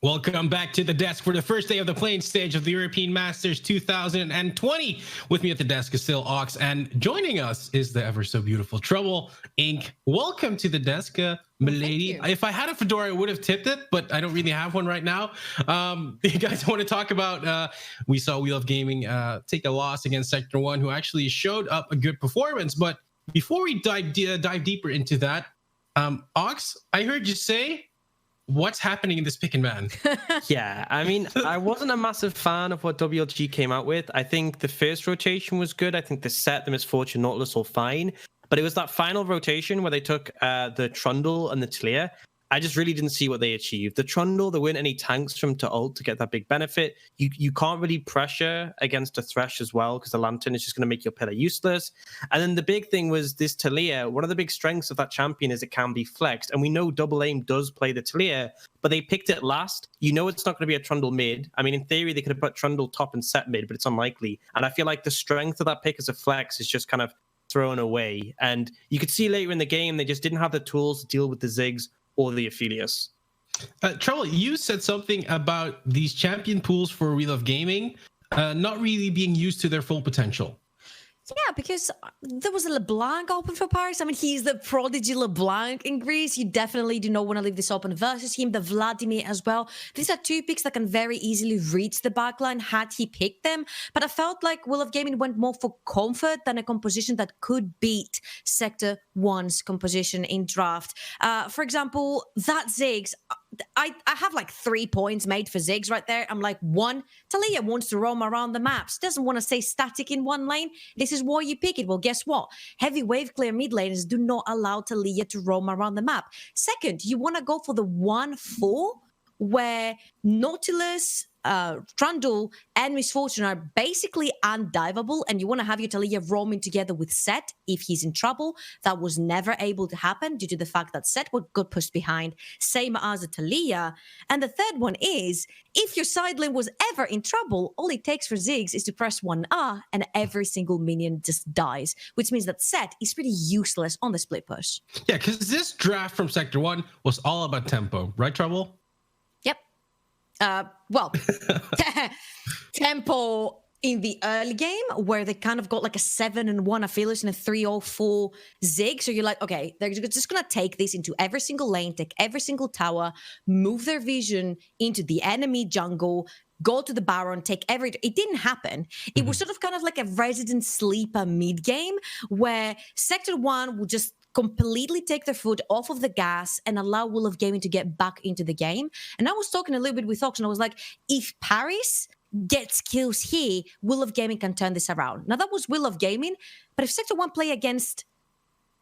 Welcome back to the desk for the first day of the playing stage of the European Masters 2020. With me at the desk is still Aux, and joining us is the ever so beautiful Troubleinc. Welcome to the desk, milady. If I had a fedora, I would have tipped it, but I don't really have one right now. You guys want to talk about, we saw Wheel of Gaming take a loss against Sector 1, who actually showed up a good performance. But before we dive deeper into that, Aux, I heard you say, what's happening in this pick and ban? Yeah, I mean, I wasn't a massive fan of what WLG came out with. I think the first rotation was good. I think the Sett, the Misfortune, Nautilus all fine. But it was that final rotation where they took the Trundle and the Talia. I just really didn't see what they achieved. The Trundle, there weren't any tanks from to ult to get that big benefit. You can't really pressure against a Thresh as well because the Lantern is just going to make your pillar useless. And then the big thing was this Talia. One of the big strengths of that champion is it can be flexed. And we know Double Aim does play the Talia, but they picked it last. You know it's not going to be a Trundle mid. I mean, in theory, they could have put Trundle top and Sett mid, but it's unlikely. And I feel like the strength of that pick as a flex is just kind of thrown away. And you could see later in the game, they just didn't have the tools to deal with the Ziggs or the Aphelios. Trouble, you said something about these champion pools for Wheel of Gaming not really being used to their full potential. Yeah, because there was a LeBlanc open for Paris. I mean, he's the prodigy LeBlanc in Greece. You definitely do not want to leave this open versus him. The Vladimir as well. These are two picks that can very easily reach the backline had he picked them. But I felt like Wheel of Gaming went more for comfort than a composition that could beat Sector 1's composition in draft. For example, that Ziggs, I have like 3 points made for Ziggs right there. I'm like, one, Talia wants to roam around the maps, doesn't want to stay static in one lane. This is why you pick it. Well, guess what? Heavy wave clear mid laners do not allow Talia to roam around the map. Second, you want to go for the 1-4 where Nautilus, Trundle, and Misfortune are basically undiveable, and you want to have your Talia roaming together with Sett if he's in trouble. That was never able to happen due to the fact that Sett got pushed behind, same as a Talia. And the third one is, if your side lane was ever in trouble, all it takes for Ziggs is to press 1R and every single minion just dies, which means that Sett is pretty useless on the split push. Yeah, because this draft from Sector 1 was all about tempo, right, Trouble? Well, tempo in the early game where they kind of got like a 7-1 Aphelios and a 3-4 Ziggs. So you're like, okay, they're just going to take this into every single lane, take every single tower, move their vision into the enemy jungle, go to the Baron, take every... It didn't happen. It was sort of kind of like a resident sleeper mid-game where Sector 1 would just completely take their foot off of the gas and allow Wheel of Gaming to get back into the game. And I was talking a little bit with Aux, and I was like, if Paris gets kills here, Wheel of Gaming can turn this around. Now, that was Wheel of Gaming, but if Sector 1 play against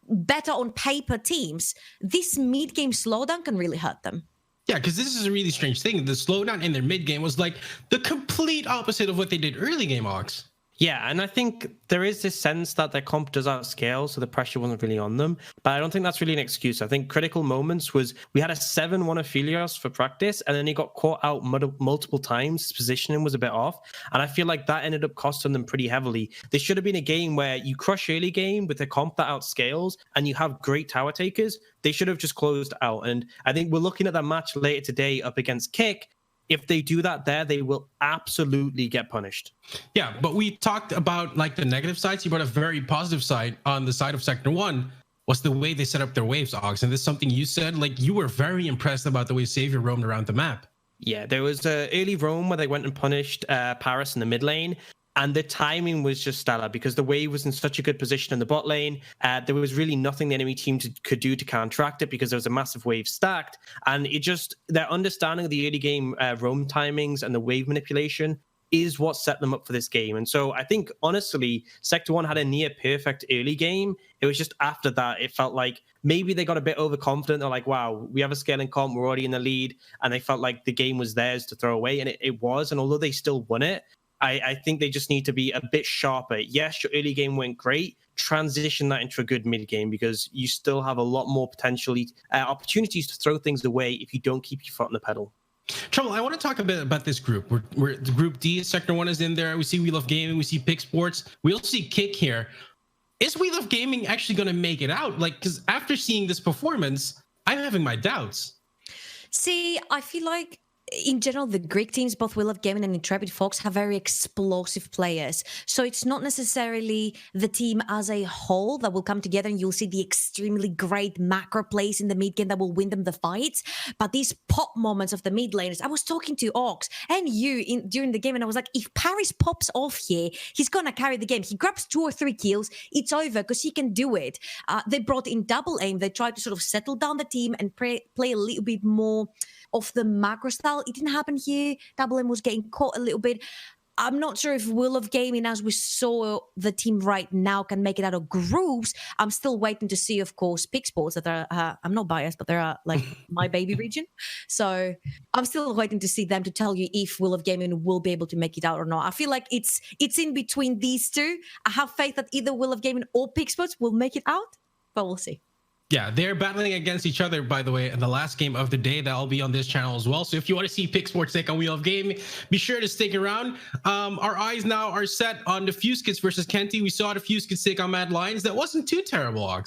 better on paper teams, this mid-game slowdown can really hurt them. Yeah, because this is a really strange thing. The slowdown in their mid-game was like the complete opposite of what they did early game, Aux. Yeah, and I think there is this sense that their comp does outscale, so the pressure wasn't really on them. But I don't think that's really an excuse. I think critical moments was we had a 7-1 Aphelios for practice, and then he got caught out multiple times. His positioning was a bit off, and I feel like that ended up costing them pretty heavily. This should have been a game where you crush early game with a comp that outscales, and you have great tower takers. They should have just closed out, and I think we're looking at that match later today up against Kick. If they do that there, they will absolutely get punished. Yeah, but we talked about like the negative sides. You brought a very positive side on the side of Sector 1 was the way they set up their waves, Aux. And this is something you said, like you were very impressed about the way Savior roamed around the map. Yeah, there was an early roam where they went and punished Paris in the mid lane. And the timing was just stellar because the wave was in such a good position in the bot lane. There was really nothing the enemy team could do to counteract it because there was a massive wave stacked. And it just, their understanding of the early game roam timings and the wave manipulation is what set them up for this game. And so I think, honestly, Sector 1 had a near perfect early game. It was just after that, it felt like maybe they got a bit overconfident. They're like, wow, we have a scaling comp, we're already in the lead. And they felt like the game was theirs to throw away. And it was. And although they still won it, I think they just need to be a bit sharper. Yes, your early game went great. Transition that into a good mid game because you still have a lot more potentially opportunities to throw things away if you don't keep your foot on the pedal. Trouble, I want to talk a bit about this group. We're the Group D, Sector 1 is in there. We see Wheel of Gaming, we see Pick Sports. We'll see Kick here. Is Wheel of Gaming actually going to make it out? Like, because after seeing this performance, I'm having my doubts. See, I feel like in general, the Greek teams, both Will of Gaming and Intrepid Fox, have very explosive players. So it's not necessarily the team as a whole that will come together and you'll see the extremely great macro plays in the mid game that will win them the fights. But these pop moments of the mid laners, I was talking to Aux and you during the game, and I was like, if Paris pops off here, he's going to carry the game. He grabs 2 or 3 kills, it's over because he can do it. They brought in double aim. They tried to sort of settle down the team and play a little bit more of the macro style. It didn't happen here. Double M was getting caught a little bit. I'm not sure if Will of Gaming, as we saw the team right now, can make it out of groups. I'm still waiting to see, of course, Esports that are, I'm not biased, but they're like my baby region. So I'm still waiting to see them to tell you if Will of Gaming will be able to make it out or not. I feel like it's in between these two. I have faith that either Will of Gaming or Esports will make it out, but we'll see. Yeah, they're battling against each other, by the way, in the last game of the day. That'll be on this channel as well. So if you want to see Esports take on Wheel of Gaming, be sure to stick around. Our eyes now are set on Defusekids versus Kenty. We saw Defusekids take on Mad Lions. That wasn't too terrible, Aux.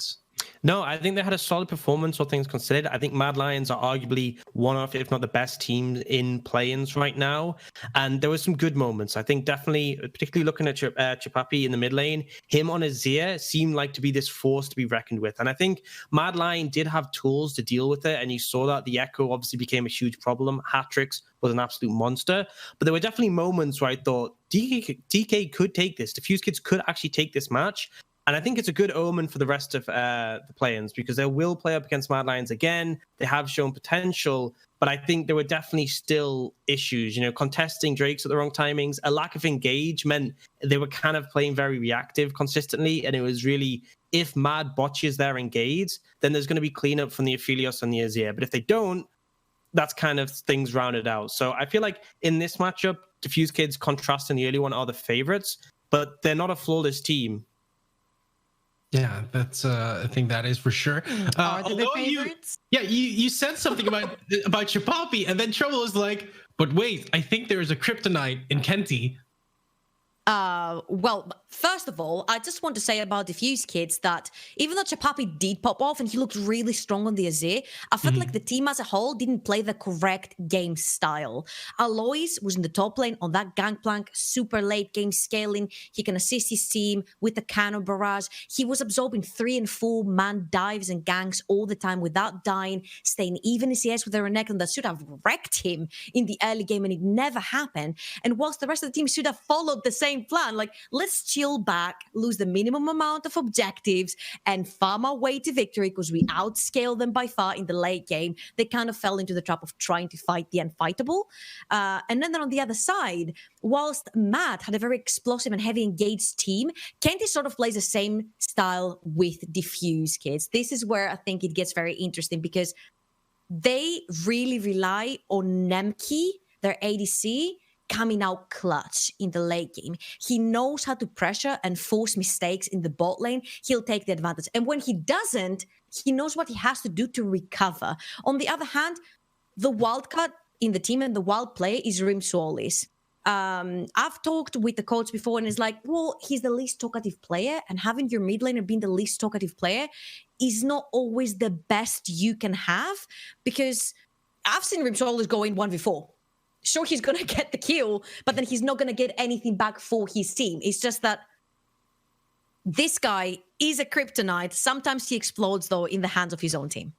No, I think they had a solid performance, all things considered. I think Mad Lions are arguably one of, if not the best teams in play-ins right now. And there were some good moments. I think definitely, particularly looking at Chapapi in the mid lane, him on Azir seemed like to be this force to be reckoned with. And I think Mad Lion did have tools to deal with it. And you saw that the Echo obviously became a huge problem. Hatrix was an absolute monster. But there were definitely moments where I thought DK could take this. Defusekids could actually take this match. And I think it's a good omen for the rest of the play-ins because they will play up against Mad Lions again. They have shown potential, but I think there were definitely still issues. You know, contesting Drakes at the wrong timings, a lack of engagement. They were kind of playing very reactive consistently, and it was really, if Mad botches their engage, then there's going to be cleanup from the Aphelios and the Azir. But if they don't, that's kind of things rounded out. So I feel like in this matchup, Defusekids, contrast in the early one are the favorites, but they're not a flawless team. Yeah, that's I think that is for sure. Are they the favorites? You said something about Chapapi, and then Trouble was like, but wait, I think there is a kryptonite in Kenty. Well, first of all, I just want to say about Defusekids that even though Chapapi did pop off and he looked really strong on the Azir, I felt like the team as a whole didn't play the correct game style. Alois was in the top lane on that gangplank, super late game scaling. He can assist his team with the cannon barrage. He was absorbing 3 and 4 man dives and ganks all the time without dying, staying even as he is with a Renekton that should have wrecked him in the early game, and it never happened. And whilst the rest of the team should have followed the same plan, like, let's chill back, lose the minimum amount of objectives, and farm our way to victory because we outscale them by far in the late game. They kind of fell into the trap of trying to fight the unfightable. And then on the other side, whilst Matt had a very explosive and heavy engaged team, Kenty sort of plays the same style with Defusekids. This is where I think it gets very interesting because they really rely on Nemky, their ADC, coming out clutch in the late game. He knows how to pressure and force mistakes in the bot lane. He'll take the advantage. And when he doesn't, he knows what he has to do to recover. On the other hand, the wildcard in the team and the wild play is Rimtuolis. I've talked with the coach before and it's like, well, he's the least talkative player, and having your mid laner being the least talkative player is not always the best you can have, because I've seen Rimtuolis go in 1v4. Sure, he's going to get the kill, but then he's not going to get anything back for his team. It's just that this guy is a kryptonite. Sometimes he explodes, though, in the hands of his own team.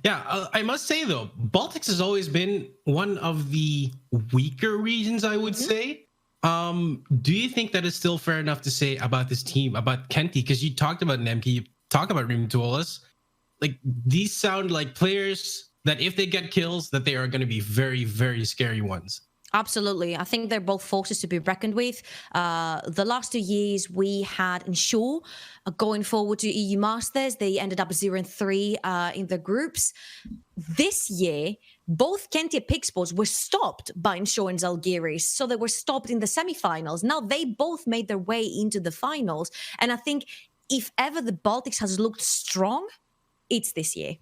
Yeah, I must say, though, Baltics has always been one of the weaker regions, I would say. Do you think that is still fair enough to say about this team, about Kenty? Because you talked about Nemky, you talk about Rimtuolis. Like, these sound like players that if they get kills, that they are going to be very, very scary ones. Absolutely. I think they're both forces to be reckoned with. The last 2 years, we had Ensure going forward to EU Masters. They ended up 0-3 in the groups. This year, both Kenty and Esports were stopped by Ensure and Zalgiris. So they were stopped in the semifinals. Now they both made their way into the finals. And I think if ever the Baltics has looked strong, it's this year.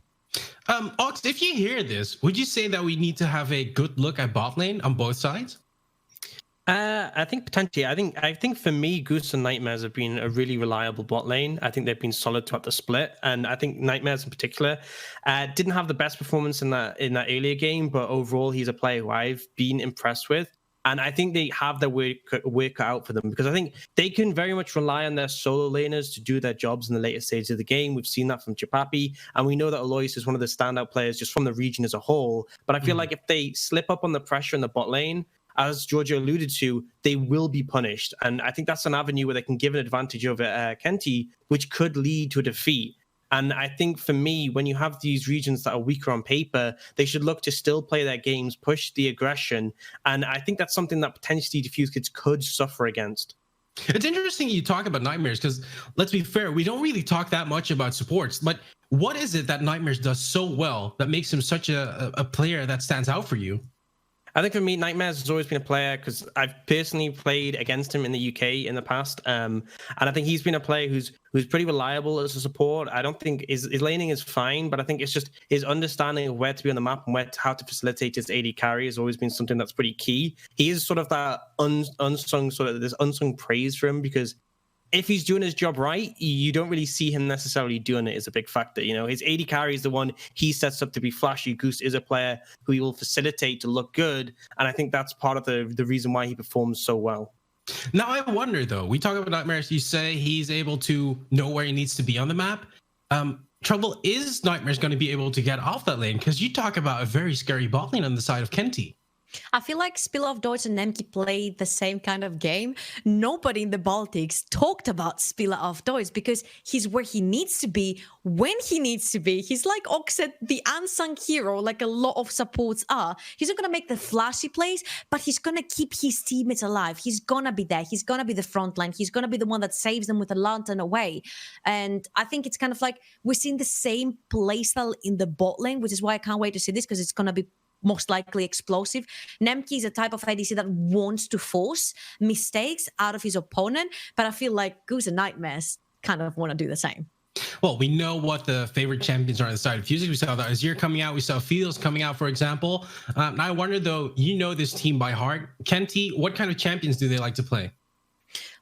Aux, if you hear this, would you say that we need to have a good look at bot lane on both sides? I think potentially. I think for me, Goose and Nightmares have been a really reliable bot lane. I think they've been solid throughout the split, and I think Nightmares in particular didn't have the best performance in that earlier game, but overall, he's a player who I've been impressed with. And I think they have their work out for them, because I think they can very much rely on their solo laners to do their jobs in the later stages of the game. We've seen that from Chapapi, and we know that Alois is one of the standout players just from the region as a whole. But I feel like if they slip up on the pressure in the bot lane, as Giorgio alluded to, they will be punished. And I think that's an avenue where they can give an advantage over Kenty, which could lead to a defeat. And I think for me, when you have these regions that are weaker on paper, they should look to still play their games, push the aggression. And I think that's something that potentially Defusekids could suffer against. It's interesting you talk about Nightmares, because let's be fair, we don't really talk that much about supports. But what is it that Nightmares does so well that makes him such a player that stands out for you? I think for me, Nightmares has always been a player, because I've personally played against him in the UK in the past, and I think he's been a player who's pretty reliable as a support. I don't think his laning is fine, but I think it's just his understanding of where to be on the map and how to facilitate his AD carry has always been something that's pretty key. He is sort of that this unsung praise for him, because if he's doing his job right, you don't really see him necessarily doing it as a big factor. You know, his AD carry is the one he sets up to be flashy. Goose is a player who he will facilitate to look good. And I think that's part of the reason why he performs so well. Now, I wonder, though, we talk about Nightmares. You say he's able to know where he needs to be on the map. Trouble, is Nightmares going to be able to get off that lane? Because you talk about a very scary bot lane on the side of Kenty. I feel like SpieleAufDe and Nemky played the same kind of game. Nobody in the Baltics talked about SpieleAufDe because he's where he needs to be when he needs to be. He's like AuxCasts, the unsung hero, like a lot of supports are. He's not going to make the flashy plays, but he's going to keep his teammates alive. He's going to be there. He's going to be the front line. He's going to be the one that saves them with a lantern away. And I think it's kind of like we're seeing the same playstyle in the bot lane, which is why I can't wait to see this, because it's going to be most likely explosive. Nemky is a type of ADC that wants to force mistakes out of his opponent, but I feel like Goose and Nightmares kind of want to do the same. Well, we know what the favorite champions are on the side of Fusing. We saw the Azir coming out. We saw Fields coming out, for example. Now I wonder, though, you know this team by heart. Kenty, what kind of champions do they like to play?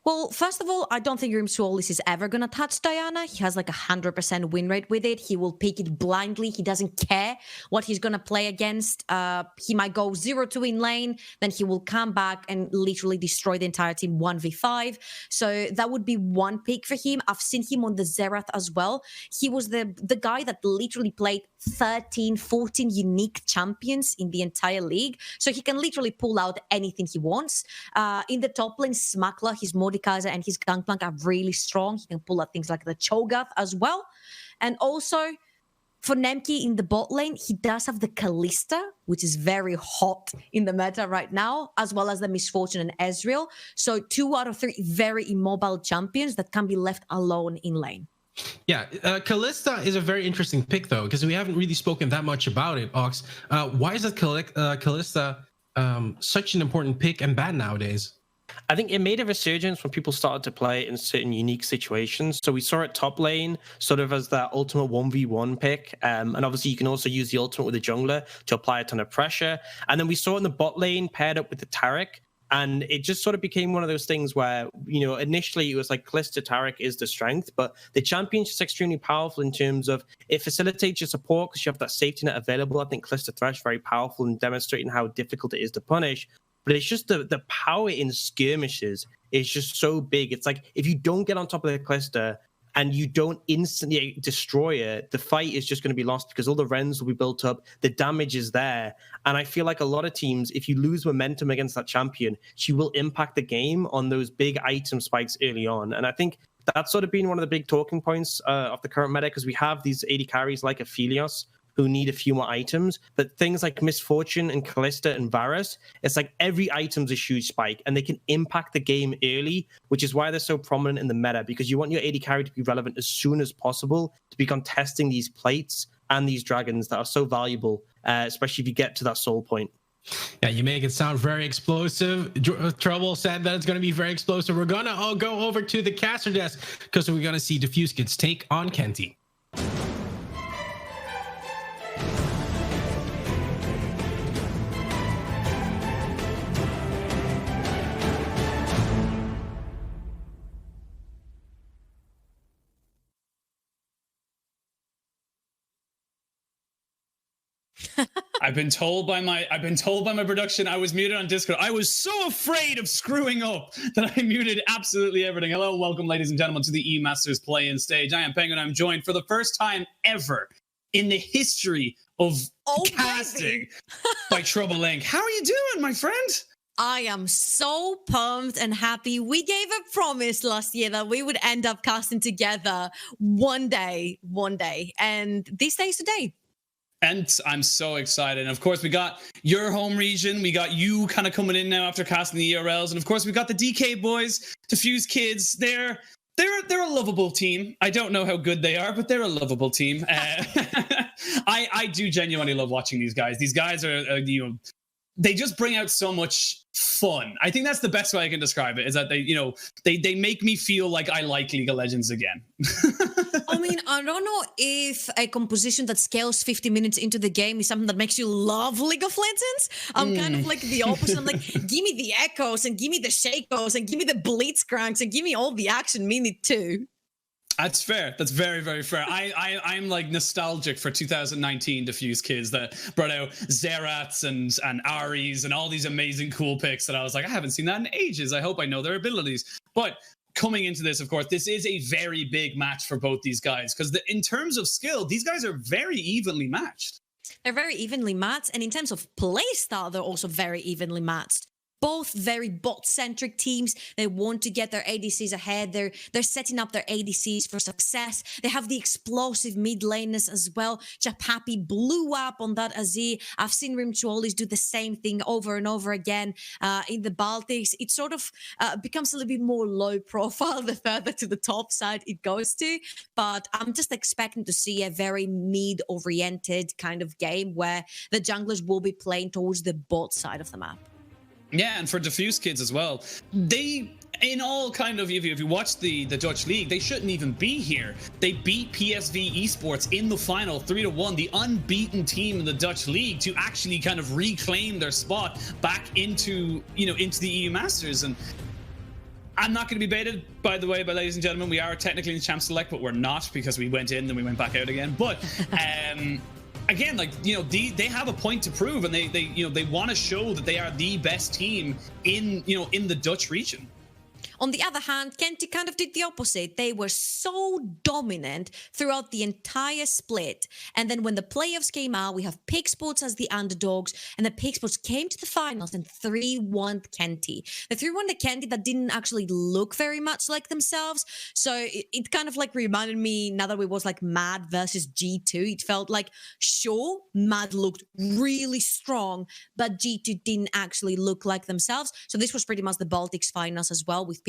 Well, first of all, I don't think Rimtuolis is ever going to touch Diana. He has like 100% win rate with it. He will pick it blindly. He doesn't care what he's going to play against. He might go 0-2 in lane, then he will come back and literally destroy the entire team 1v5. So that would be one pick for him. I've seen him on the Xerath as well. He was the guy that literally played 13, 14 unique champions in the entire league. So he can literally pull out anything he wants. In the top lane, Smakla, his Mordekaiser and his Gangplank are really strong. He can pull out things like the Cho'Gath as well. And also, for Nemky in the bot lane, he does have the Kalista, which is very hot in the meta right now, as well as the Misfortune and Ezreal. So 2 out of 3 very immobile champions that can be left alone in lane. Yeah, Kalista is a very interesting pick, though, because we haven't really spoken that much about it, Aux. Why is that Kalista such an important pick and bad nowadays? I think it made a resurgence when people started to play in certain unique situations. So we saw it top lane sort of as that ultimate 1v1 pick. And obviously you can also use the ultimate with the jungler to apply a ton of pressure. And then we saw it in the bot lane paired up with the Taric. And it just sort of became one of those things where, you know, initially it was like Kalista Taric is the strength, but the champion's just extremely powerful in terms of it facilitates your support because you have that safety net available. I think Kalista Thresh very powerful in demonstrating how difficult it is to punish. But it's just the power in skirmishes is just so big. It's like if you don't get on top of the Kalista and you don't instantly destroy it, the fight is just going to be lost because all the Rens will be built up. The damage is there. And I feel like a lot of teams, if you lose momentum against that champion, she will impact the game on those big item spikes early on. And I think that's sort of been one of the big talking points of the current meta because we have these AD carries like Aphelios who need a few more items, but things like Misfortune and Kalista and Varus, it's like every item's a huge spike and they can impact the game early, which is why they're so prominent in the meta, because you want your AD carry to be relevant as soon as possible to be contesting these plates and these dragons that are so valuable, especially if you get to that soul point. Yeah, you make it sound very explosive. Trouble said that it's going to be very explosive. We're going to all go over to the caster desk because we're going to see Defusekids take on Kenty. I've been told by my production I was muted on Discord. I was so afraid of screwing up that I muted absolutely everything. Hello, welcome, ladies and gentlemen, to the E-Masters play-in stage. I am Penguin. I'm joined for the first time ever in the history of casting by Troubleinc. How are you doing, my friend? I am so pumped and happy. We gave a promise last year that we would end up casting together one day. And this day is today. And I'm so excited. And of course, we got your home region. We got you kind of coming in now after casting the ERLs. And of course, we got the DK boys, Defusekids. They're a lovable team. I don't know how good they are, but they're a lovable team. I do genuinely love watching these guys. These guys are, they just bring out so much fun. I think that's the best way I can describe it, is that they make me feel like I like League of Legends again. I mean, I don't know if a composition that scales 50 minutes into the game is something that makes you love League of Legends. I'm kind of like the opposite. I'm like, give me the echoes and give me the shakos and give me the blitzcranks and give me all the action minute too. That's fair. That's very, very fair. I'm like nostalgic for 2019 Defusekids that brought out Zerats and Aries and all these amazing cool picks that I was like, I haven't seen that in ages. I hope I know their abilities. But coming into this, of course, this is a very big match for both these guys because in terms of skill, these guys are very evenly matched. They're very evenly matched. And in terms of play style, they're also very evenly matched. Both very bot-centric teams. They want to get their ADCs ahead. They're setting up their ADCs for success. They have the explosive mid laners as well. Chapapi blew up on that Azir. I've seen Rimtuolis do the same thing over and over again in the Baltics. It sort of becomes a little bit more low profile the further to the top side it goes to. But I'm just expecting to see a very mid-oriented kind of game where the junglers will be playing towards the bot side of the map. Yeah, and for Defusekids as well, they, in all kind of, if you watch the Dutch league, they shouldn't even be here. They beat PSV Esports in the final 3-1, the unbeaten team in the Dutch league, to actually kind of reclaim their spot back into the EU Masters. And I'm not going to be baited, by the way, ladies and gentlemen. We are technically in Champ Select, but we're not, because we went in, then we went back out again. But again, they have a point to prove, and they want to show that they are the best team in the Dutch region. On the other hand, Kenty kind of did the opposite. They were so dominant throughout the entire split. And then when the playoffs came out, we have PenguinCasts as the underdogs, and the PenguinCasts came to the finals and 3-1 Kenty. The 3-1 the Kenty that didn't actually look very much like themselves. So it kind of like reminded me, now that it was like Mad versus G2, it felt like, sure, Mad looked really strong, but G2 didn't actually look like themselves. So this was pretty much the Baltics finals as well, with PenguinCasts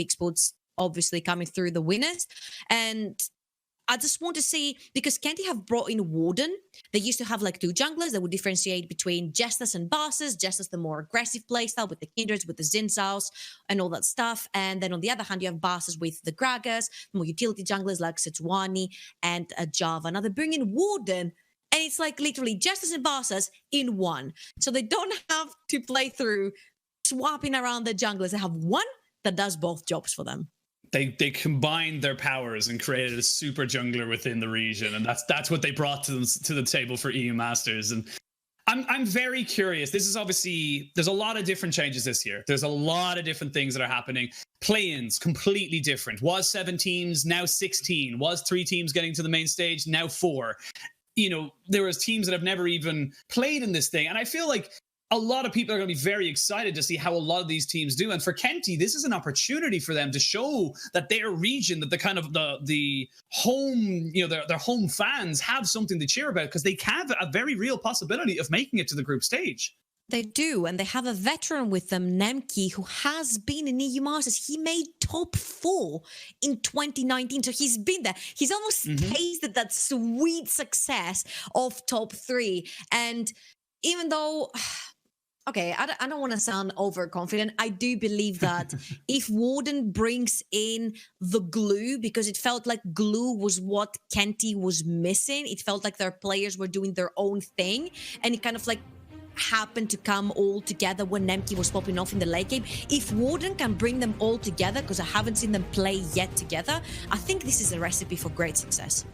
obviously coming through the winners. And I just want to see, because Kenty have brought in Warden. They used to have like two junglers that would differentiate between Jesters and Bosses. Jesters, the more aggressive playstyle with the Kindreds, with the Zinzaos and all that stuff. And then on the other hand, you have Bosses with the Gragas, more utility junglers like Sejuani and Java. Now they bring in Warden, and it's like literally Jesters and Bosses in one. So they don't have to play through swapping around the junglers. They have one that does both jobs for them. They combined their powers and created a super jungler within the region, and that's what they brought to the table for EU Masters. And I'm very curious. This is obviously, there's a lot of different changes this year. There's a lot of different things that are happening. Play-ins completely different. Was 7 teams, now 16. Was 3 teams getting to the main stage, now 4. There was teams that have never even played in this thing, and I feel like a lot of people are going to be very excited to see how a lot of these teams do. And for Kenty, this is an opportunity for them to show that their region, that the kind of the home, their home fans have something to cheer about, because they have a very real possibility of making it to the group stage. They do, and they have a veteran with them, Nemky, who has been in EU Masters. He made top 4 in 2019, so he's been there. He's almost tasted that sweet success of top 3. And even though, okay, I don't want to sound overconfident, I do believe that if Warden brings in the glue, because it felt like glue was what Kenty was missing. It felt like their players were doing their own thing, and it kind of like happened to come all together when Nemky was popping off in the late game. If Warden can bring them all together, because I haven't seen them play yet together, I think this is a recipe for great success.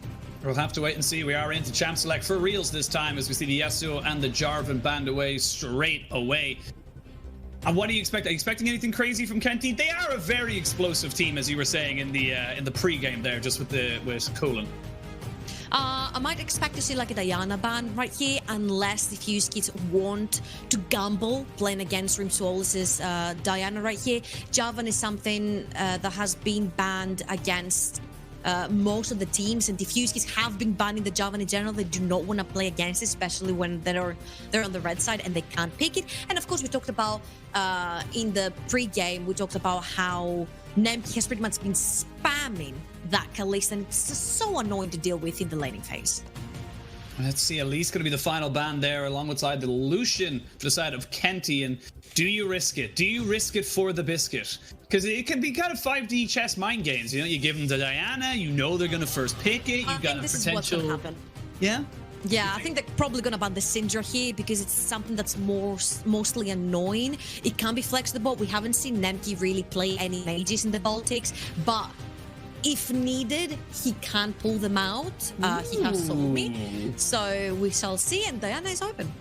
We'll have to wait and see. We are into Champ Select for reals this time as we see the Yasuo and the Jarvan banned away straight away. And what do you expect? Are you expecting anything crazy from Kenty? They are a very explosive team, as you were saying in the pre-game there, just with Koolein. I might expect to see like a Diana ban right here, unless the Defusekids want to gamble playing against Rimtuolis' Diana right here. Jarvan is something that has been banned against most of the teams, and Defusekids have been banning the Jarvan in general. They do not want to play against it, especially when they're on the red side and they can't pick it. And of course, we talked about in the pre-game, we talked about how Nemky has pretty much been spamming that Kalista, and it's just so annoying to deal with in the laning phase. Let's see, Alois going to be the final ban there, alongside the Lucian for the side of Kenty. And do you risk it? Do you risk it for the biscuit? Because it can be kind of 5D chess mind games. You know, you give them to Diana, you know they're going to first pick it. You've got a this potential. Is what's gonna happen. Yeah. Yeah, I think they're probably gonna ban the Syndra here because it's something that's mostly annoying. It can be flexible. We haven't seen Nemky really play any mages in the Baltics, but if needed, he can pull them out. He has told me. So we shall see, and Diana is open.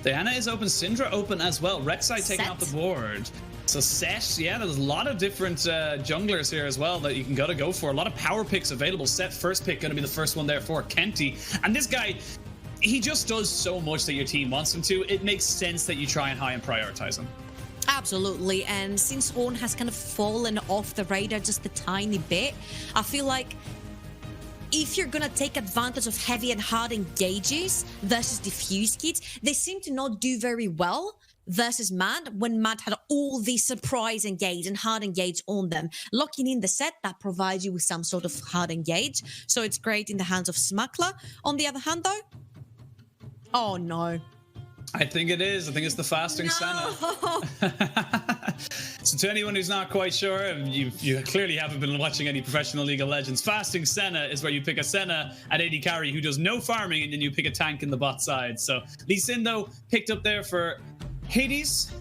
Diana is open, Syndra open as well. Rek'Sai taking Sett. off the board. So Sett, yeah, there's a lot of different junglers here as well that you can go for. A lot of power picks available. Sett first pick going to be the first one there for Kenty. And this guy, he just does so much that your team wants him to. It makes sense that you try and high and prioritize him. Absolutely, and since Ornn has kind of fallen off the radar just a tiny bit, I feel like if you're gonna take advantage of heavy and hard engages versus Defusekids, they seem to not do very well versus Mad, when Mad had all these surprise engage and hard engage on them. Locking in the Sett, that provides you with some sort of hard engage, so it's great in the hands of Smuggler. On the other hand though, oh no. I think it is. I think it's the fasting Senna. So to anyone who's not quite sure, and you clearly haven't been watching any professional League of Legends, fasting Senna is where you pick a Senna at AD carry who does no farming, and then you pick a tank in the bot side. So Lee Sin, though, picked up there for Hadess.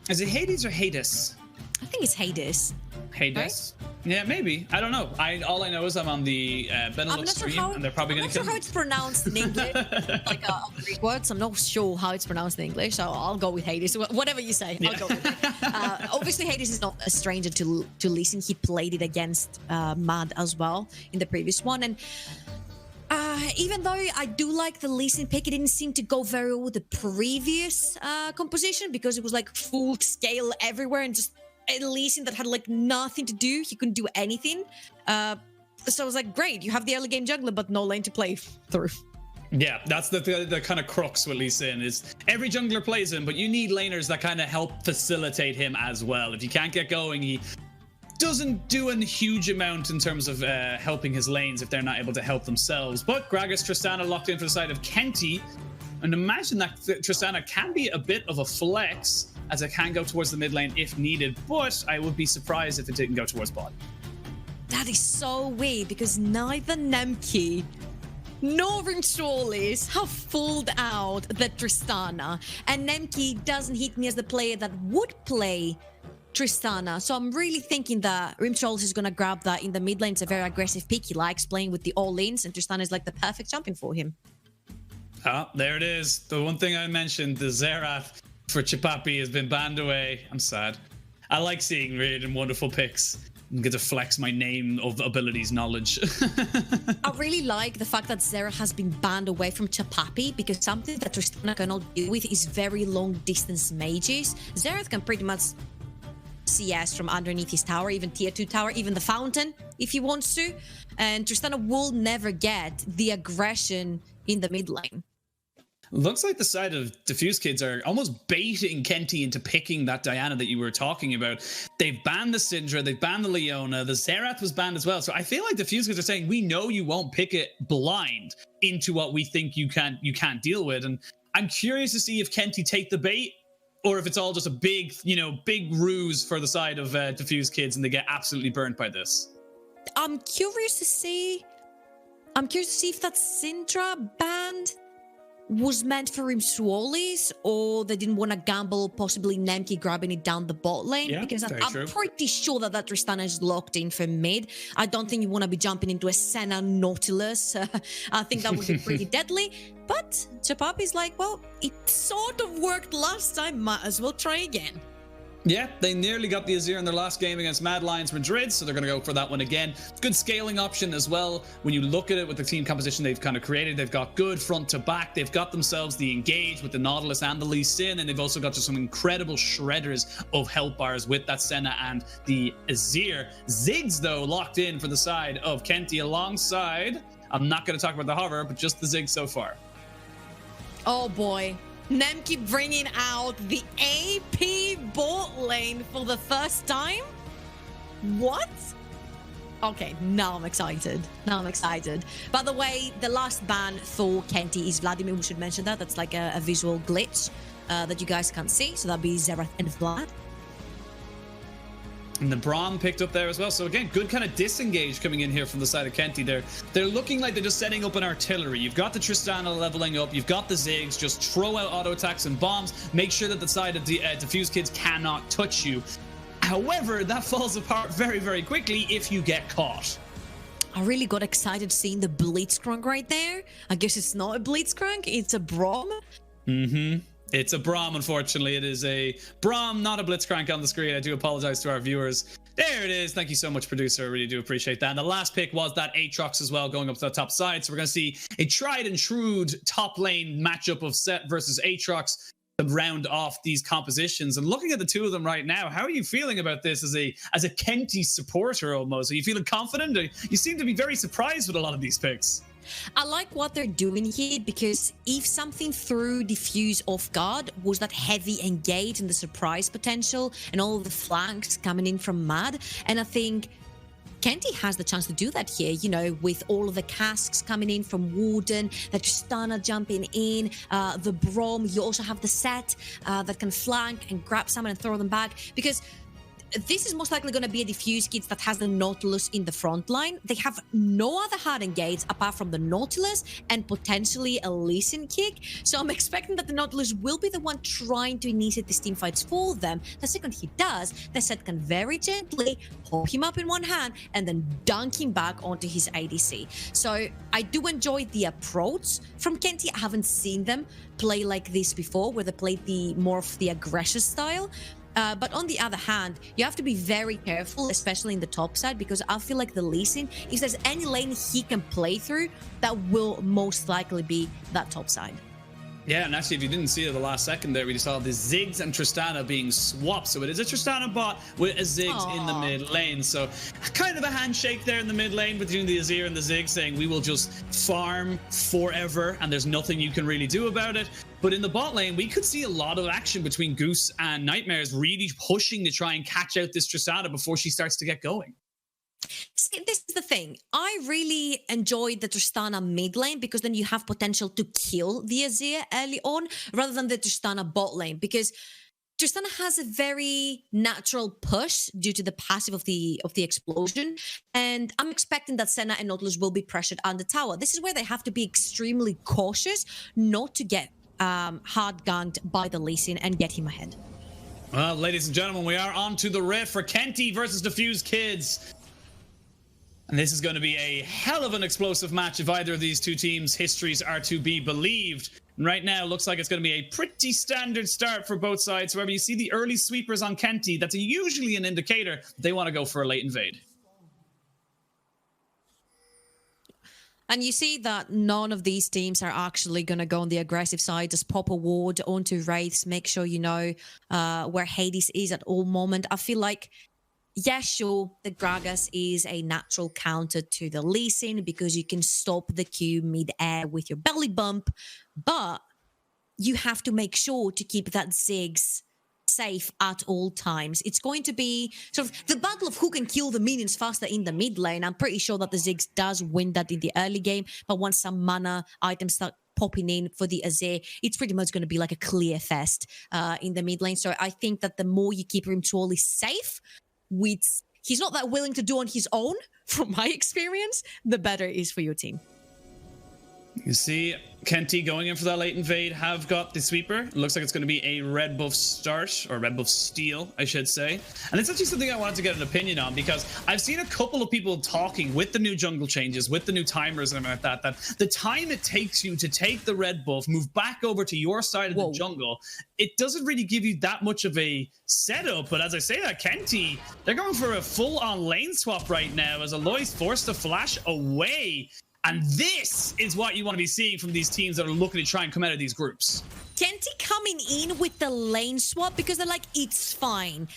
Is it Hadess or Hadess? I think it's Hadess. Hadess? Right? Yeah, maybe. I don't know. All I know is I'm on the Benelux stream, and they're probably going to kill me. I'm not sure how it's pronounced in English, like Greek words. I'm not sure how it's pronounced in English, so I'll go with Hadess. Whatever you say, I'll go with it. Obviously, Hadess is not a stranger to Lee Sin. He played it against Mad as well in the previous one, and even though I do like the Lee Sin pick, it didn't seem to go very well with the previous composition because it was like full scale everywhere and just a Lee Sin that had like nothing to do. He couldn't do anything. So I was like, great, you have the early game jungler, but no lane to play through. Yeah, that's the kind of crux with Lee Sin is every jungler plays him, but you need laners that kind of help facilitate him as well. If you can't get going, he doesn't do a huge amount in terms of helping his lanes if they're not able to help themselves. But Gragas Tristana locked in for the side of Kenty, and imagine that Tristana can be a bit of a flex, as it can go towards the mid lane if needed, but I would be surprised if it didn't go towards bot. That is so weird because neither Nemky nor Rimtuolis have fooled out the Tristana, and Nemky doesn't hit me as the player that would play Tristana, so I'm really thinking that Rimtuolis is going to grab that in the mid lane. It's a very aggressive pick. He likes playing with the all-ins, and Tristana is like the perfect champion for him. Ah, there it is. The one thing I mentioned, the Xerath for Chapapi has been banned away. I'm sad. I like seeing weird and wonderful picks. I'm going to flex my name of abilities knowledge. I really like the fact that Xerath has been banned away from Chapapi, because something that Tristana cannot deal with is very long distance mages. Xerath can pretty much CS from underneath his tower, even tier 2 tower, even the fountain if he wants to, and Tristana will never get the aggression in the mid lane. Looks like the side of Defusekids are almost baiting Kenty into picking that Diana that you were talking about. They've banned the Syndra, they've banned the Leona, the Xerath was banned as well. So I feel like Defusekids are saying, we know you won't pick it blind into what we think you can't deal with. And I'm curious to see if Kenty take the bait, or if it's all just a big ruse for the side of Defusekids and they get absolutely burnt by this. I'm curious to see if that Syndra banned was meant for Rimtuolis, or they didn't want to gamble possibly Nemky grabbing it down the bot lane, Yeah, because very I'm true. pretty sure that Tristana is locked in for mid. I don't think you want to be jumping into a Senna Nautilus. I think that would be pretty deadly. But Chapapi's like, well, it sort of worked last time, might as well try again. Yeah, they nearly got the Azir in their last game against Mad Lions Madrid, so they're going to go for that one again. Good scaling option as well. When you look at it with the team composition they've kind of created, they've got good front to back. They've got themselves the Engage with the Nautilus and the Lee Sin, and they've also got just some incredible shredders of health bars with that Senna and the Azir. Ziggs, though, locked in for the side of Kenty alongside, I'm not going to talk about the hover, but just the Ziggs so far. Oh boy. Nemky bringing out the AP bot lane for the first time? What? Okay, now I'm excited. By the way, the last ban for Kenty is Vladimir. We should mention that. That's like a visual glitch that you guys can't see. So that'd be Zerath and Vlad. And the Braum picked up there as well. So again, good kind of disengage coming in here from the side of Kenty. They're looking like they're just setting up an artillery. You've got the Tristana leveling up. You've got the Ziggs. Just throw out auto attacks and bombs. Make sure that the side of the Defusekids cannot touch you. However, that falls apart very, very quickly if you get caught. I really got excited seeing the Blitzcrank right there. I guess it's not a Blitzcrank. It's a Braum. Mm-hmm. It's a Braum, unfortunately. It is a Braum, not a Blitzcrank on the screen. I do apologize to our viewers. There it is. Thank you so much, producer. I really do appreciate that. And the last pick was that Aatrox as well, going up to the top side. So we're going to see a tried and true top lane matchup of Sett versus Aatrox to round off these compositions. And looking at the two of them right now, how are you feeling about this as a Kenty supporter almost? Are you feeling confident? You seem to be very surprised with a lot of these picks. I like what they're doing here, because if something threw Diffuse off guard was that heavy engage and the surprise potential and all the flanks coming in from Mad, and I think Kenty has the chance to do that here, you know, with all of the casks coming in from Warden, the Tristana jumping in, the Braum. You also have the Sett that can flank and grab someone and throw them back, because this is most likely going to be a Defusekids that has the Nautilus in the front line. They have no other hard engage apart from the Nautilus and potentially a Lee Sin kick. So I'm expecting that the Nautilus will be the one trying to initiate these team fights for them. The second he does, the Sett can very gently pop him up in one hand and then dunk him back onto his ADC. So I do enjoy the approach from Kenty. I haven't seen them play like this before, where they played the more of the aggressive style. But on the other hand, you have to be very careful, especially in the top side, because I feel like the Lee Sin, if there's any lane he can play through, that will most likely be that top side. Yeah, and actually, if you didn't see it the last second there, we saw the Ziggs and Tristana being swapped. So it is a Tristana bot with a Ziggs in the mid lane. So kind of a handshake there in the mid lane between the Azir and the Ziggs, saying we will just farm forever and there's nothing you can really do about it. But in the bot lane, we could see a lot of action between Goose and Nightmares really pushing to try and catch out this Tristana before she starts to get going. See, this is the thing. I really enjoyed the Tristana mid lane, because then you have potential to kill the Azir early on rather than the Tristana bot lane, because Tristana has a very natural push due to the passive of the explosion, and I'm expecting that Senna and Nautilus will be pressured on the tower. This is where they have to be extremely cautious not to get hard ganked by the Lee Sin and get him ahead. Well, ladies and gentlemen, we are on to the riff for Kenty versus Defusekids. And this is going to be a hell of an explosive match if either of these two teams' histories are to be believed. And right now, it looks like it's going to be a pretty standard start for both sides. However, you see the early sweepers on Kenty. That's usually an indicator they want to go for a late invade. And you see that none of these teams are actually going to go on the aggressive side. Just pop a ward onto Wraiths. Make sure you know where Hadess is at all moment. I feel like, yeah, sure, the Gragas is a natural counter to the Lee Sin because you can stop the Q mid-air with your belly bump, but you have to make sure to keep that Ziggs safe at all times. It's going to be sort of the battle of who can kill the minions faster in the mid lane. I'm pretty sure that the Ziggs does win that in the early game, but once some mana items start popping in for the Azir, it's pretty much going to be like a clear fest in the mid lane. So I think that the more you keep Rimtuolis safe, which he's not that willing to do on his own, from my experience, the better it is for your team. You see Kenty going in for that late invade, have got the sweeper. It looks like it's going to be a red buff start, or red buff steal, I should say. And it's actually something I wanted to get an opinion on, because I've seen a couple of people talking with the new jungle changes, with the new timers and everything like that the time it takes you to take the red buff, move back over to your side of the jungle, it doesn't really give you that much of a setup. But as I say that, Kenty, they're going for a full-on lane swap right now as Alois forced to flash away. And this is what you want to be seeing from these teams that are looking to try and come out of these groups. Kenty coming in with the lane swap because they're like, it's fine.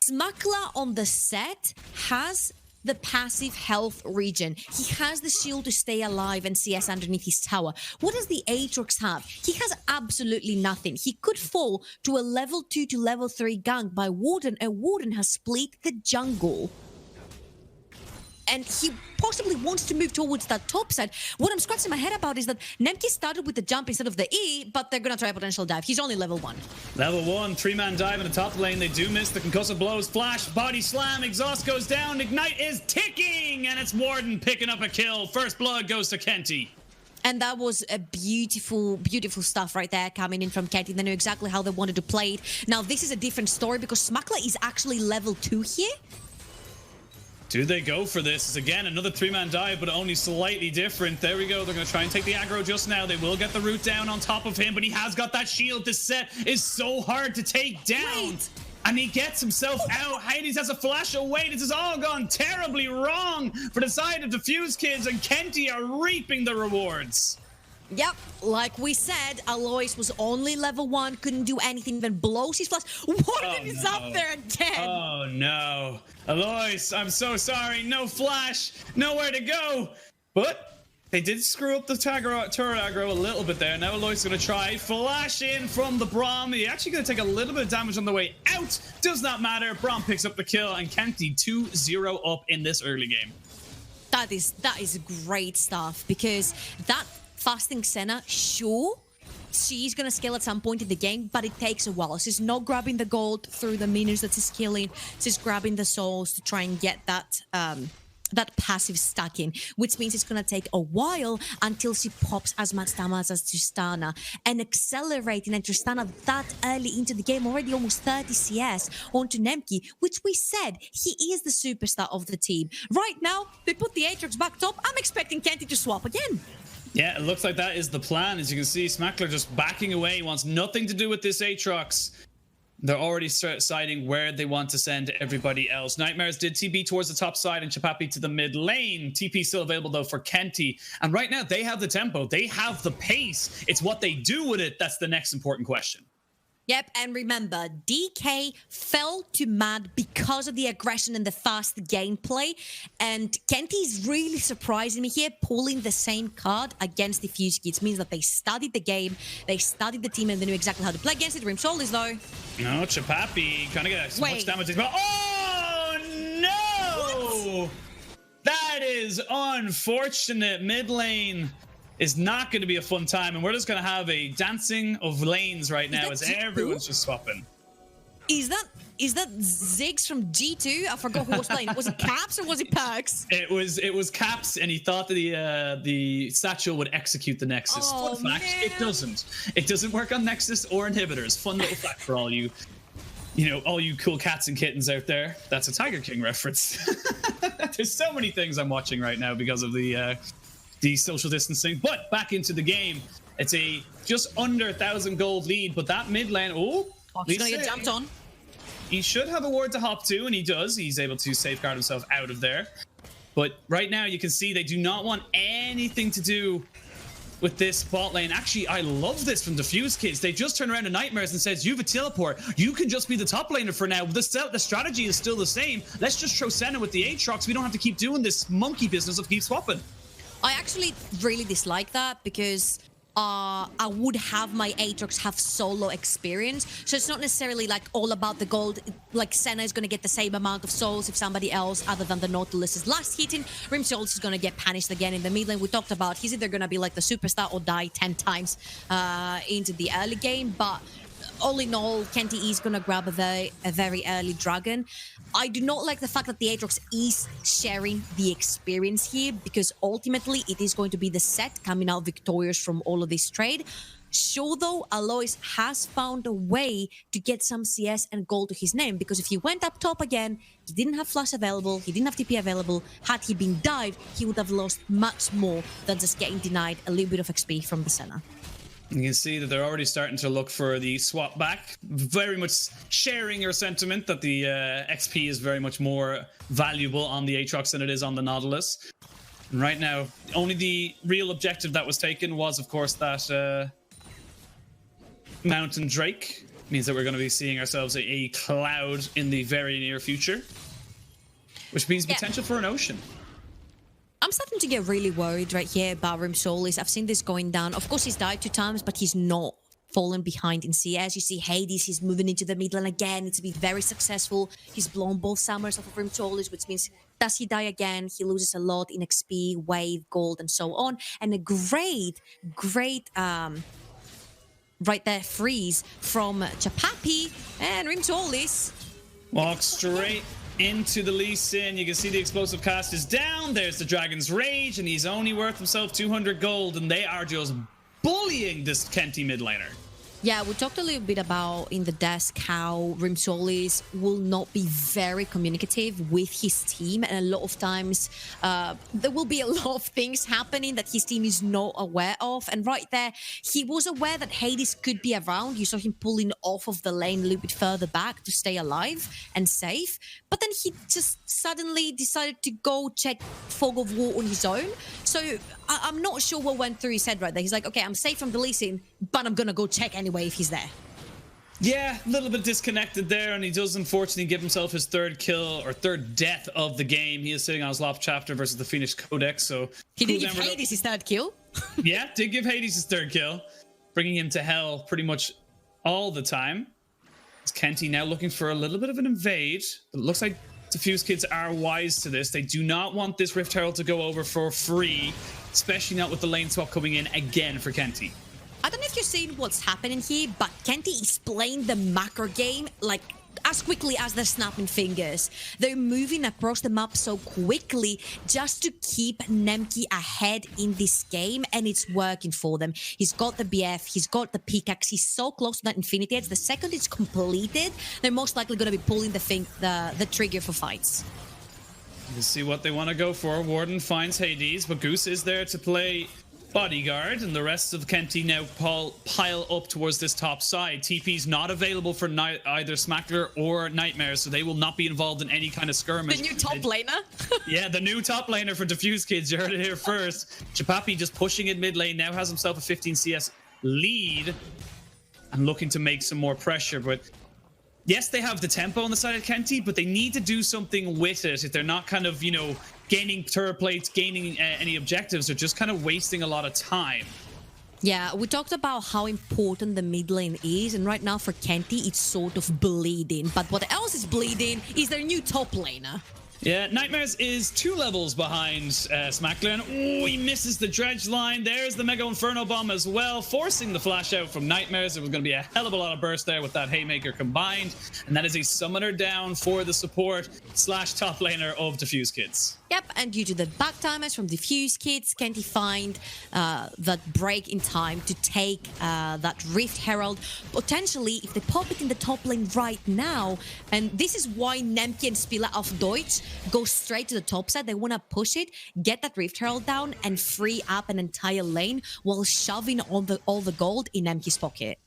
Smuggler on the Sett has the passive health regen. He has the shield to stay alive and CS underneath his tower. What does the Aatrox have? He has absolutely nothing. He could fall to a level 2 to level 3 gank by Warden, and Warden has split the jungle. And he possibly wants to move towards that top side. What I'm scratching my head about is that Nemky started with the jump instead of the E, but they're going to try a potential dive. He's only level 1. Level 1, 3-man dive in the top lane. They do miss the concussive blows. Flash, body slam, exhaust goes down. Ignite is ticking, and it's Warden picking up a kill. First blood goes to Kenty. And that was a beautiful, beautiful stuff right there coming in from Kenty. They knew exactly how they wanted to play it. Now, this is a different story because Smuggler is actually level 2 here. Do they go for this? It's again another 3-man dive, but only slightly different. There we go. They're going to try and take the aggro just now. They will get the root down on top of him, but he has got that shield. This Sett is so hard to take down. Wait. And he gets himself out. Hadess has a flash away. This has all gone terribly wrong for the side of Defusekids, and Kenty are reaping the rewards. Yep, like we said, Alois was only level 1, couldn't do anything, then blows his flash. Warden is up there again. Oh no. Alois, I'm so sorry. No flash, nowhere to go. But they did screw up the turret aggro a little bit there. Now Alois is going to try flash in from the Braum. He's actually going to take a little bit of damage on the way out. Does not matter. Braum picks up the kill, and Kenty 2-0 up in this early game. That is great stuff, because that fasting Senna, sure, she's gonna scale at some point in the game, but it takes a while. She's not grabbing the gold through the minions that she's killing. She's grabbing the souls to try and get that that passive stacking, which means it's gonna take a while until she pops as much damage as Tristana. And accelerating and Tristana that early into the game, already almost 30 CS onto Nemky, which we said he is the superstar of the team. Right now, they put the Aatrox back top. I'm expecting Kenty to swap again. Yeah, it looks like that is the plan. As you can see, Smuggler just backing away, wants nothing to do with this Aatrox. They're already deciding where they want to send everybody else. Nightmares did TP towards the top side and Chapapi to the mid lane. TP still available, though, for Kenty. And right now, they have the tempo. They have the pace. It's what they do with it that's the next important question. Yep, and remember, DK fell to mad because of the aggression and the fast gameplay. And Kenty's really surprising me here, pulling the same card against Defusekids. Means that they studied the game, they studied the team, and they knew exactly how to play against it. Rimtuolis, though. No, Chapapi trying to get as much damage as well. Oh, no! What? That is unfortunate. Mid lane is not going to be a fun time, and we're just going to have a dancing of lanes right now as everyone's just swapping. Is that Ziggs from G2? I forgot who was playing. Was it Caps or was it Perks? It was Caps, and he thought that the satchel would execute the Nexus. Oh, Fun fact, man. it doesn't. It doesn't work on Nexus or inhibitors. Fun little fact for all you cool cats and kittens out there. That's a Tiger King reference. There's so many things I'm watching right now because of the social distancing. But back into the game, it's a just under 1,000 gold lead, but that mid lane, he's gonna get jumped on. He should have a ward to hop to, and he does. He's able to safeguard himself out of there. But right now, you can see they do not want anything to do with this bot lane. Actually, I love this from Defusekids. They just turn around to Nightmares and says, you have a teleport. You can just be the top laner for now. The strategy is still the same. Let's just throw Senna with the Aatrox. We don't have to keep doing this monkey business of keep swapping. I actually really dislike that because I would have my Aatrox have solo experience. So it's not necessarily like all about the gold. Like Senna is going to get the same amount of souls if somebody else other than the Nautilus is last hitting. Rimtuolis is going to get punished again in the mid lane. We talked about he's either going to be like the superstar or die 10 times into the early game. But all in all, Kenty is going to grab a very early dragon. I do not like the fact that the Aatrox is sharing the experience here, because ultimately it is going to be the Sett coming out victorious from all of this trade. Sure, though, Alois has found a way to get some CS and gold to his name, because if he went up top again, he didn't have flash available, he didn't have TP available. Had he been dived, he would have lost much more than just getting denied a little bit of XP from the Senna. You can see that they're already starting to look for the swap back. Very much sharing your sentiment that the XP is very much more valuable on the Aatrox than it is on the Nautilus. And right now, only the real objective that was taken was, of course, that Mountain Drake. Means that we're going to be seeing ourselves a cloud in the very near future, which means potential for an ocean. I'm starting to get really worried right here about Rimtuolis. I've seen this going down. Of course, he's died 2 times, but he's not fallen behind in CS. You see Hadess, he's moving into the mid lane again. It's been very successful. He's blown both summers off of Rimtuolis, which means does he die again? He loses a lot in XP, wave, gold, and so on. And a great right there freeze from Chapapi and Rimtuolis. Walk straight into the Lee Sin. You can see the explosive cast is down. There's the Dragon's Rage, and he's only worth himself 200 gold, and they are just bullying this Kenty mid laner. Yeah, we talked a little bit about in the desk how Rimtuolis will not be very communicative with his team, and a lot of times there will be a lot of things happening that his team is not aware of. And right there, he was aware that Hadess could be around. You saw him pulling off of the lane a little bit further back to stay alive and safe. But then he just suddenly decided to go check Fog of War on his own. So I'm not sure what went through his head right there. He's like, okay, I'm safe from the Lee Sin, but I'm going to go check anyway if he's there. Yeah, a little bit disconnected there, and he does unfortunately give himself his 3rd kill or 3rd death of the game. He is sitting on his last chapter versus the Phoenix Codex, so... He did give Hadess his 3rd kill. Yeah, did give Hadess his 3rd kill, bringing him to hell pretty much all the time. It's Kenty now looking for a little bit of an invade, but it looks like Defusekids are wise to this. They do not want this Rift Herald to go over for free, especially not with the lane swap coming in again for Kenty. I don't know if you're seeing what's happening here, but Kenty is playing the macro game like as quickly as they're snapping fingers. They're moving across the map so quickly just to keep Nemky ahead in this game, and it's working for them. He's got the BF, he's got the pickaxe, he's so close to that Infinity Edge. The second it's completed, they're most likely going to be pulling the trigger for fights. You can see what they want to go for. Warden finds Hadess, but Goose is there to play bodyguard, and the rest of Kenty now pile up towards this top side. TP's not available for either Smackler or Nightmares, so they will not be involved in any kind of skirmish. The new top laner. Yeah, the new top laner for Defusekids. You heard it here first. Chapapi just pushing in mid lane, now has himself a 15 CS lead and looking to make some more pressure. But yes, they have the tempo on the side of Kenty, but they need to do something with it. If they're not kind of, you know, gaining turret plates, gaining any objectives, they're just kind of wasting a lot of time. Yeah, we talked about how important the mid lane is, and right now for Kenty, it's sort of bleeding. But what else is bleeding is their new top laner. Yeah, Nightmares is 2 levels behind Smackler, and oh, he misses the dredge line. There's the Mega Inferno Bomb as well, forcing the flash out from Nightmares. There was going to be a hell of a lot of burst there with that Haymaker combined, and that is a summoner down for the support / top laner of Defusekids. Yep, and due to the back timers from Defusekids, Kenty find that break in time to take that Rift Herald. Potentially, if they pop it in the top lane right now, and this is why Nemky and SpieleAufDe go straight to the top side. They want to push it, get that Rift Herald down, and free up an entire lane while shoving all the gold in Nemky's pocket.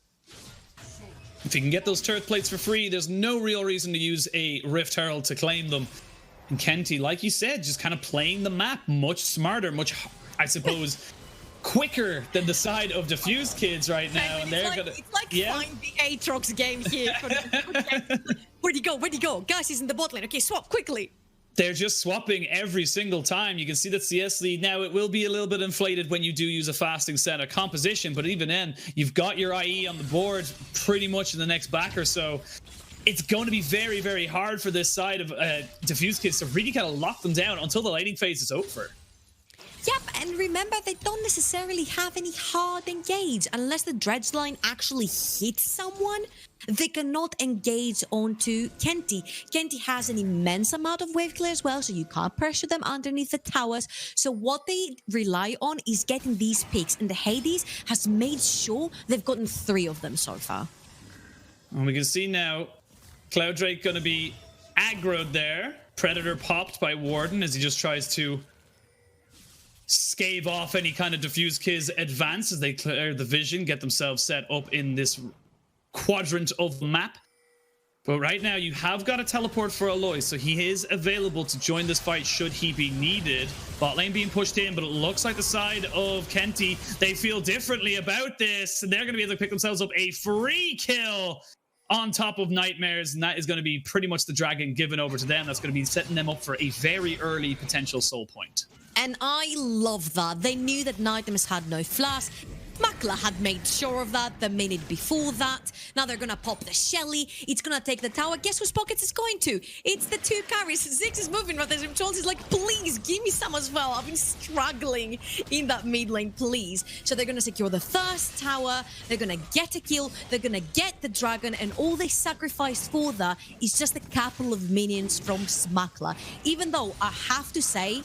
If you can get those turret plates for free, there's no real reason to use a Rift Herald to claim them. And Kenty, like you said, just kind of playing the map much smarter, much, I suppose, quicker than the side of Defusekids right now. And they're gonna, it's like find the Aatrox game here. Where'd he go? Where'd he go? Guys, he's in the bot lane. Okay, swap quickly. They're just swapping every single time. You can see that CS lead now, it will be a little bit inflated when you do use a fasting Senna composition, but even then, you've got your IE on the board pretty much in the next back or so. It's going to be very, very hard for this side of Defusekids to really kind of lock them down until the laning phase is over. Yep, and remember, they don't necessarily have any hard engage. Unless the dredge line actually hits someone, they cannot engage onto Kenty. Kenty has an immense amount of wave clear as well, so you can't pressure them underneath the towers. So what they rely on is getting these picks, and the Hadess has made sure they've gotten 3 of them so far. And we can see now, Clouddrake going to be aggroed there. Predator popped by Warden as he just tries to scave off any kind of Defusekids advance as they clear the vision, get themselves set up in this quadrant of the map. But right now you have got a teleport for Alois, so he is available to join this fight should he be needed. Bot lane being pushed in, but it looks like the side of Kenty, they feel differently about this, and they're going to be able to pick themselves up a free kill on top of Nightmares, and that is going to be pretty much the dragon given over to them. That's going to be setting them up for a very early potential soul point. And I love that. They knew that Nightmares had no flash. Makla had made sure of that the minute before that. Now they're gonna pop the Shelly. It's gonna take the tower. Guess whose pockets it's going to? It's the 2 carries. Ziggs is moving, but Rimtuolis is like, please give me some as well. I've been struggling in that mid lane, please. So they're gonna secure the first tower. They're gonna get a kill. They're gonna get the dragon, and all they sacrificed for that is just a couple of minions from Smakla. Even though I have to say,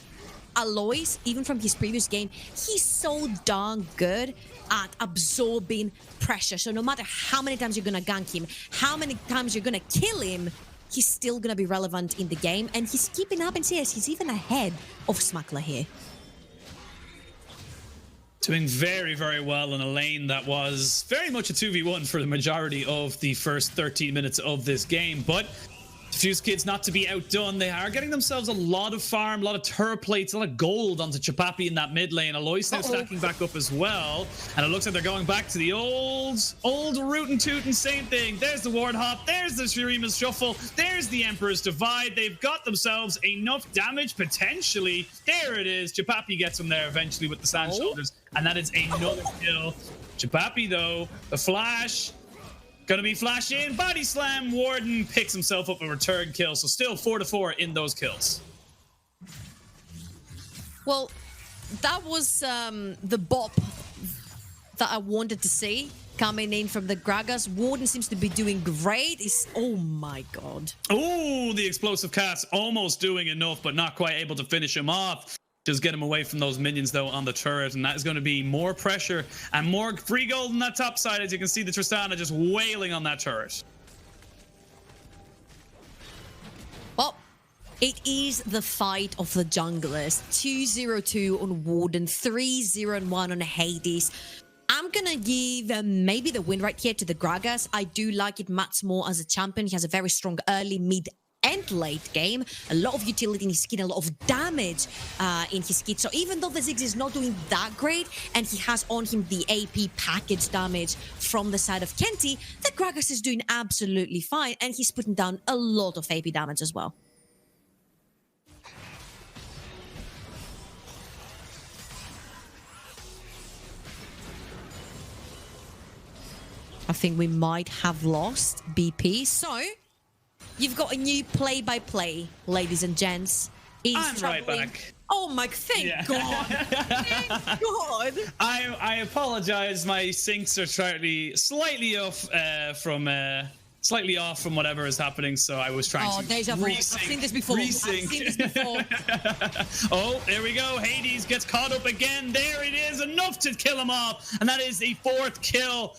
Alois, even from his previous game, he's so darn good at absorbing pressure. So no matter how many times you're gonna gank him, how many times you're gonna kill him, he's still gonna be relevant in the game. And he's keeping up in CS. He's even ahead of Smakla here. Doing very, very well in a lane that was very much a 2v1 for the majority of the first 13 minutes of this game. But Defusekids not to be outdone. They are getting themselves a lot of farm, a lot of turret plates, a lot of gold onto Chapapi in that mid lane. Alois now stacking back up as well. And it looks like they're going back to the old root and toot and same thing. There's the ward hop. There's the Shurima's shuffle. There's the Emperor's divide. They've got themselves enough damage potentially. There it is. Chapapi gets them there eventually with the sand shoulders. And that is another kill. Chapapi though, the flash. Gonna be flash in, body slam, Warden picks himself up a return kill, so still 4-4 in those kills. Well, that was the bop that I wanted to see coming in from the Gragas. Warden seems to be doing great. Oh my god. Oh, the explosive cast almost doing enough, but not quite able to finish him off. Just get him away from those minions, though, on the turret, and that is going to be more pressure and more free gold on that top side, as you can see the Tristana just wailing on that turret. Well, it is the fight of the junglers. 2-0-2 on Warden, 3-0-1 on Hadess. I'm going to give maybe the win right here to the Gragas. I do like it much more as a champion. He has a very strong early, mid, and late game, a lot of utility in his kit, a lot of damage in his kit. So even though the Ziggs is not doing that great, and he has on him the AP package damage from the side of Kenty, the Gragas is doing absolutely fine, and he's putting down a lot of AP damage as well. I think we might have lost BP, so you've got a new play-by-play, ladies and gents. I'm right back. Oh my, thank God. Thank God. I apologize. My syncs are slightly off from whatever is happening, so I was trying to deja vu. I've seen this before. Oh, there we go. Hadess gets caught up again. There it is. Enough to kill him off. And that is the 4th kill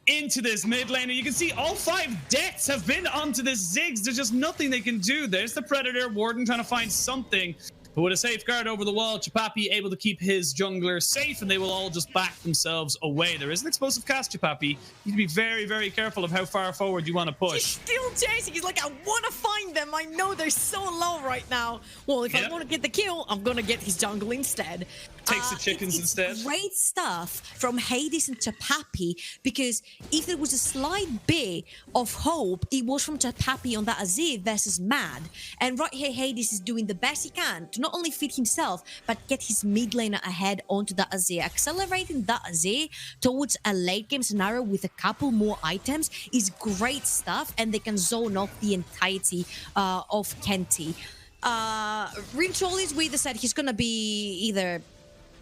into this mid lane, and you can see all 5 deaths have been onto this Ziggs. There's just nothing they can do. There's the Predator. Warden trying to find something, but with a safeguard over the wall, Chapapi able to keep his jungler safe, and they will all just back themselves away. There is an explosive cast, Chapapi. You need to be very, very careful of how far forward you want to push. He's still chasing. He's like, I want to find them. I know they're so low right now. Well, if I want to get the kill, I'm going to get his jungle instead. Takes the chickens instead. Great stuff from Hadess and Chapapi, because if there was a slight bit of hope, it was from Chapapi on that Azir versus Mad. And right here, Hadess is doing the best he can to not only feed himself, but get his mid laner ahead onto that Azir. Accelerating that Azir towards a late game scenario with a couple more items is great stuff, and they can zone off the entirety of Kenty. Rimtuolis, we said he's going to be either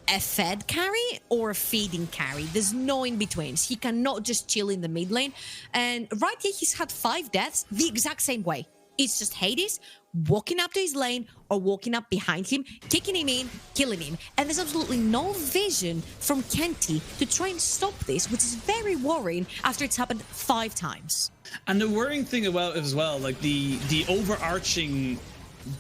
a fed carry or a feeding carry. There's no in betweens. He cannot just chill in the mid lane. And right here, he's had 5 deaths the exact same way. It's just Hadess walking up to his lane or walking up behind him, kicking him in, killing him. And there's absolutely no vision from Kenty to try and stop this, which is very worrying after it's happened 5 times. And the worrying thing about it as well, like the overarching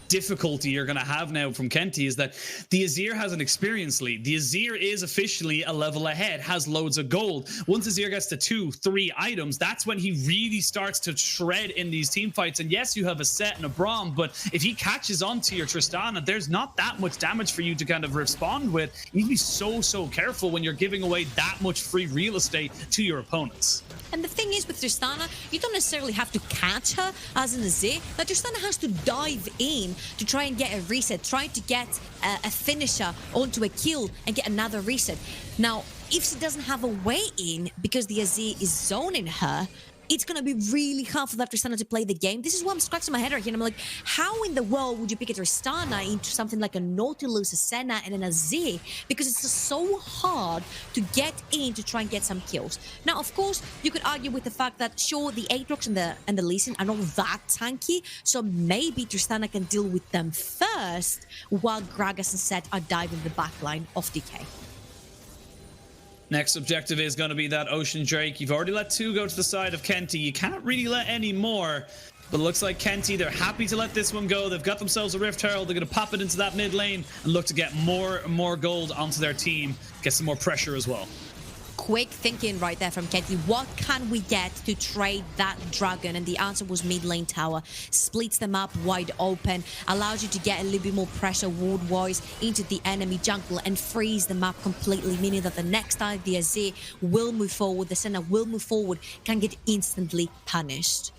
difficulty you're going to have now from Kenty is that the Azir has an experience lead. The Azir is officially a level ahead, has loads of gold. Once Azir gets to 2-3 items, that's when he really starts to shred in these team fights. And yes, you have a Sett and a Braum, but if he catches onto your Tristana, there's not that much damage for you to kind of respond with. You need to be so careful when you're giving away that much free real estate to your opponents. And the thing is with Tristana, you don't necessarily have to catch her as an Azir. That Tristana has to dive in to try and get a reset, try to get a finisher onto a kill and get another reset. Now, if she doesn't have a way in because the Azir is zoning her, it's going to be really hard for that Tristana to play the game. This is why I'm scratching my head right here. And I'm like, how in the world would you pick a Tristana into something like a Nautilus, a Senna, and an Azir? Because it's just so hard to get in to try and get some kills. Now, of course, you could argue with the fact that, sure, the Aatrox and the Lee Sin are not that tanky, so maybe Tristana can deal with them first, while Gragas and Sett are diving the backline of DK. Next objective is going to be that Ocean Drake. You've already let 2 go to the side of Kenty. You can't really let any more. But it looks like Kenty, they're happy to let this one go. They've got themselves a Rift Herald. They're going to pop it into that mid lane and look to get more and more gold onto their team. Get some more pressure as well. Quick thinking right there from Kenty. What can we get to trade that dragon? And the answer was mid lane tower. Splits them up wide open, allows you to get a little bit more pressure ward-wise into the enemy jungle and freeze them up completely, meaning that the next time the Azir will move forward, the Senna will move forward, can get instantly punished.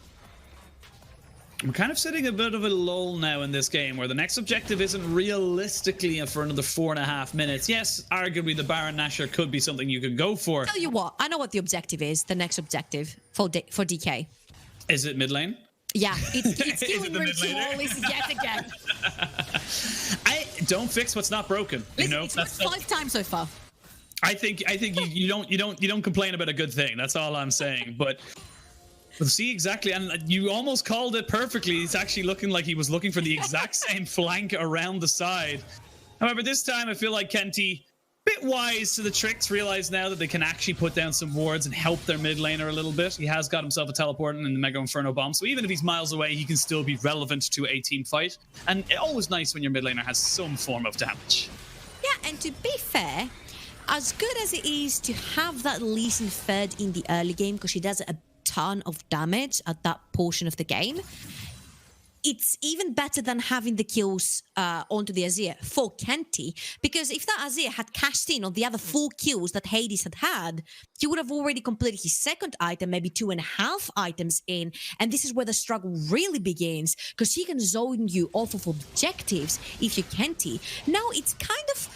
We're kind of sitting a bit of a lull now in this game where the next objective isn't realistically for another 4.5 minutes. Yes, arguably the Baron Nashor could be something you could go for. Tell you what, I know what the objective is, the next objective for DK. Is it mid lane? Yeah, it's killing Rimtuolis yet again. I don't fix what's not broken. Listen, you know, it's worked 5 times so far. I think you don't complain about a good thing. That's all I'm saying. But see, exactly, and you almost called it perfectly. It's actually looking like he was looking for the exact same flank around the side. However, this time I feel like Kenty, bit wise to the tricks, realize now that they can actually put down some wards and help their mid laner a little bit. He has got himself a teleport and the Mega Inferno Bomb, so even if he's miles away, he can still be relevant to a team fight. And it's always nice when your mid laner has some form of damage. Yeah, and to be fair, as good as it is to have that Lee Sin fed in the early game, because she does a ton of damage at that portion of the game, it's even better than having the kills onto the Azir for Kenty, because if that Azir had cashed in on the other 4 kills that Hadess had, he would have already completed his second item, maybe 2.5 items in, and this is where the struggle really begins, because he can zone you off of objectives if you're Kenty. Now it's kind of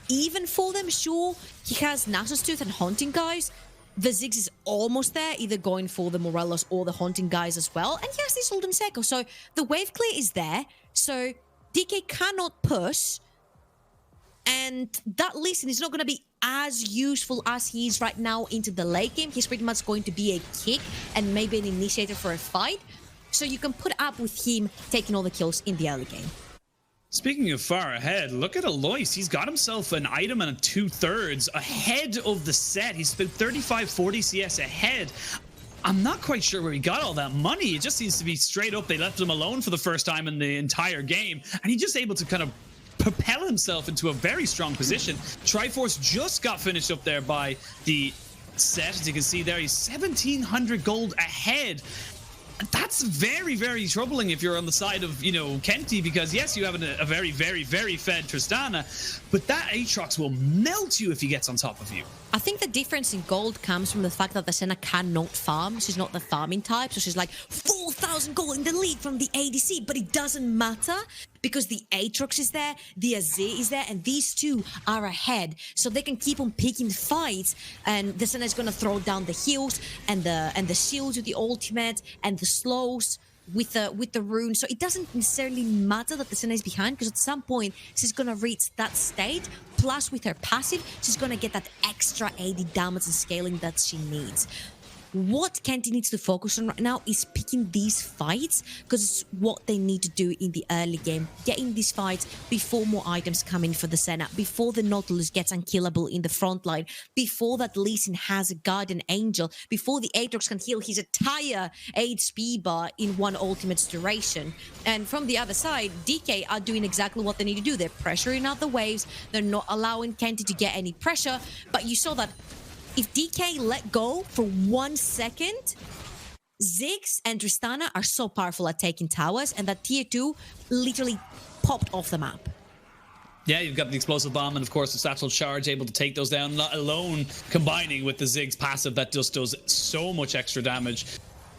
even for them. Sure, he has Nasus Tooth and Haunting Guys. The Ziggs is almost there, either going for the Morelos or the Haunting Guys as well. And he has this Golden Seko. So the wave clear is there. So DK cannot push. And that Lee Sin is not going to be as useful as he is right now into the late game. He's pretty much going to be a kick and maybe an initiator for a fight. So you can put up with him taking all the kills in the early game. Speaking of far ahead, look at Alois. He's got himself an item and a 2/3 ahead of the Sett. He's been 35-40 CS ahead. I'm not quite sure where he got all that money. It just seems to be straight up. They left him alone for the first time in the entire game. And he's just able to kind of propel himself into a very strong position. Triforce just got finished up there by the Sett. As you can see there, he's 1,700 gold ahead. That's very, very troubling if you're on the side of, Kenty, because yes, you have a very, very, very fed Tristana, but that Aatrox will melt you if he gets on top of you. I think the difference in gold comes from the fact that the Senna cannot farm. She's not the farming type, so she's like 4,000 gold in the lead from the ADC, but it doesn't matter because the Aatrox is there, the Azir is there, and these two are ahead, so they can keep on picking fights, and the Senna is going to throw down the heals and the shields with the ultimate and the slows. with the rune. So it doesn't necessarily matter that the Senna is behind, because at some point she's gonna reach that state. Plus with her passive, she's gonna get that extra 80 damage and scaling that she needs. What Kenty needs to focus on right now is picking these fights, because it's what they need to do in the early game. Getting these fights before more items come in for the Senna, before the Nautilus gets unkillable in the front line, before that Lee Sin has a Guardian Angel, before the Aatrox can heal his entire HP bar in one ultimate's duration. And from the other side, DK are doing exactly what they need to do. They're pressuring out the waves. They're not allowing Kenty to get any pressure. But you saw that if DK let go for 1 second, Ziggs and Tristana are so powerful at taking towers, and that tier 2 literally popped off the map. Yeah, you've got the explosive bomb and of course the satchel charge able to take those down, not alone combining with the Ziggs passive that just does so much extra damage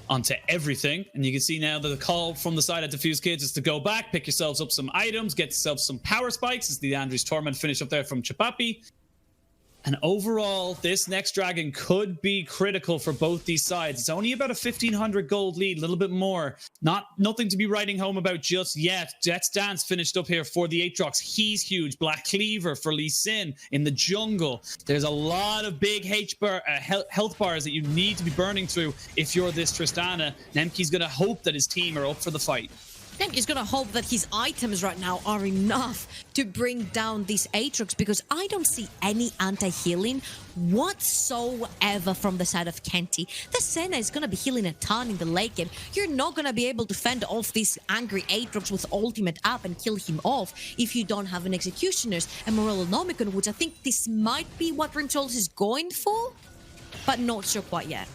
onto everything. And you can see now that the call from the side of Defusekids is to go back, pick yourselves up some items, get yourself some power spikes as the Andrew's Torment finish up there from Chapapi. And overall, this next dragon could be critical for both these sides. It's only about a 1,500 gold lead, a little bit more. Nothing to be writing home about just yet. Jet's Dance finished up here for the Aatrox. He's huge. Black Cleaver for Lee Sin in the jungle. There's a lot of big health bars that you need to be burning through if you're this Tristana. Nemky's going to hope that his team are up for the fight. Nemky's gonna hope that his items right now are enough to bring down these Aatrox, because I don't see any anti-healing whatsoever from the side of Kenty. The Senna is gonna be healing a ton in the late game. You're not gonna be able to fend off this angry Aatrox with ultimate up and kill him off if you don't have an Executioners and Morellonomicon, which I think this might be what Rimtuolis is going for, but not sure quite yet.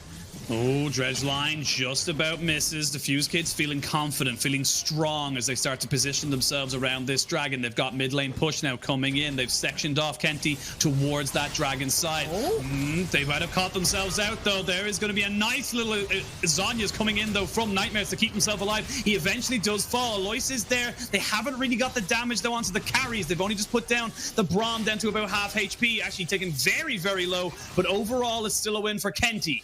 Oh, Dredge line just about misses. Defusekids feeling confident, feeling strong as they start to position themselves around this dragon. They've got mid lane push now coming in. They've sectioned off Kenty towards that dragon side. They might have caught themselves out, though. There is going to be a nice little... Zonya's coming in, though, from Nightmares to keep himself alive. He eventually does fall. Alois is there. They haven't really got the damage, though, onto the carries. They've only just put down the Braum down to about half HP, actually taken very, very low. But overall, it's still a win for Kenty.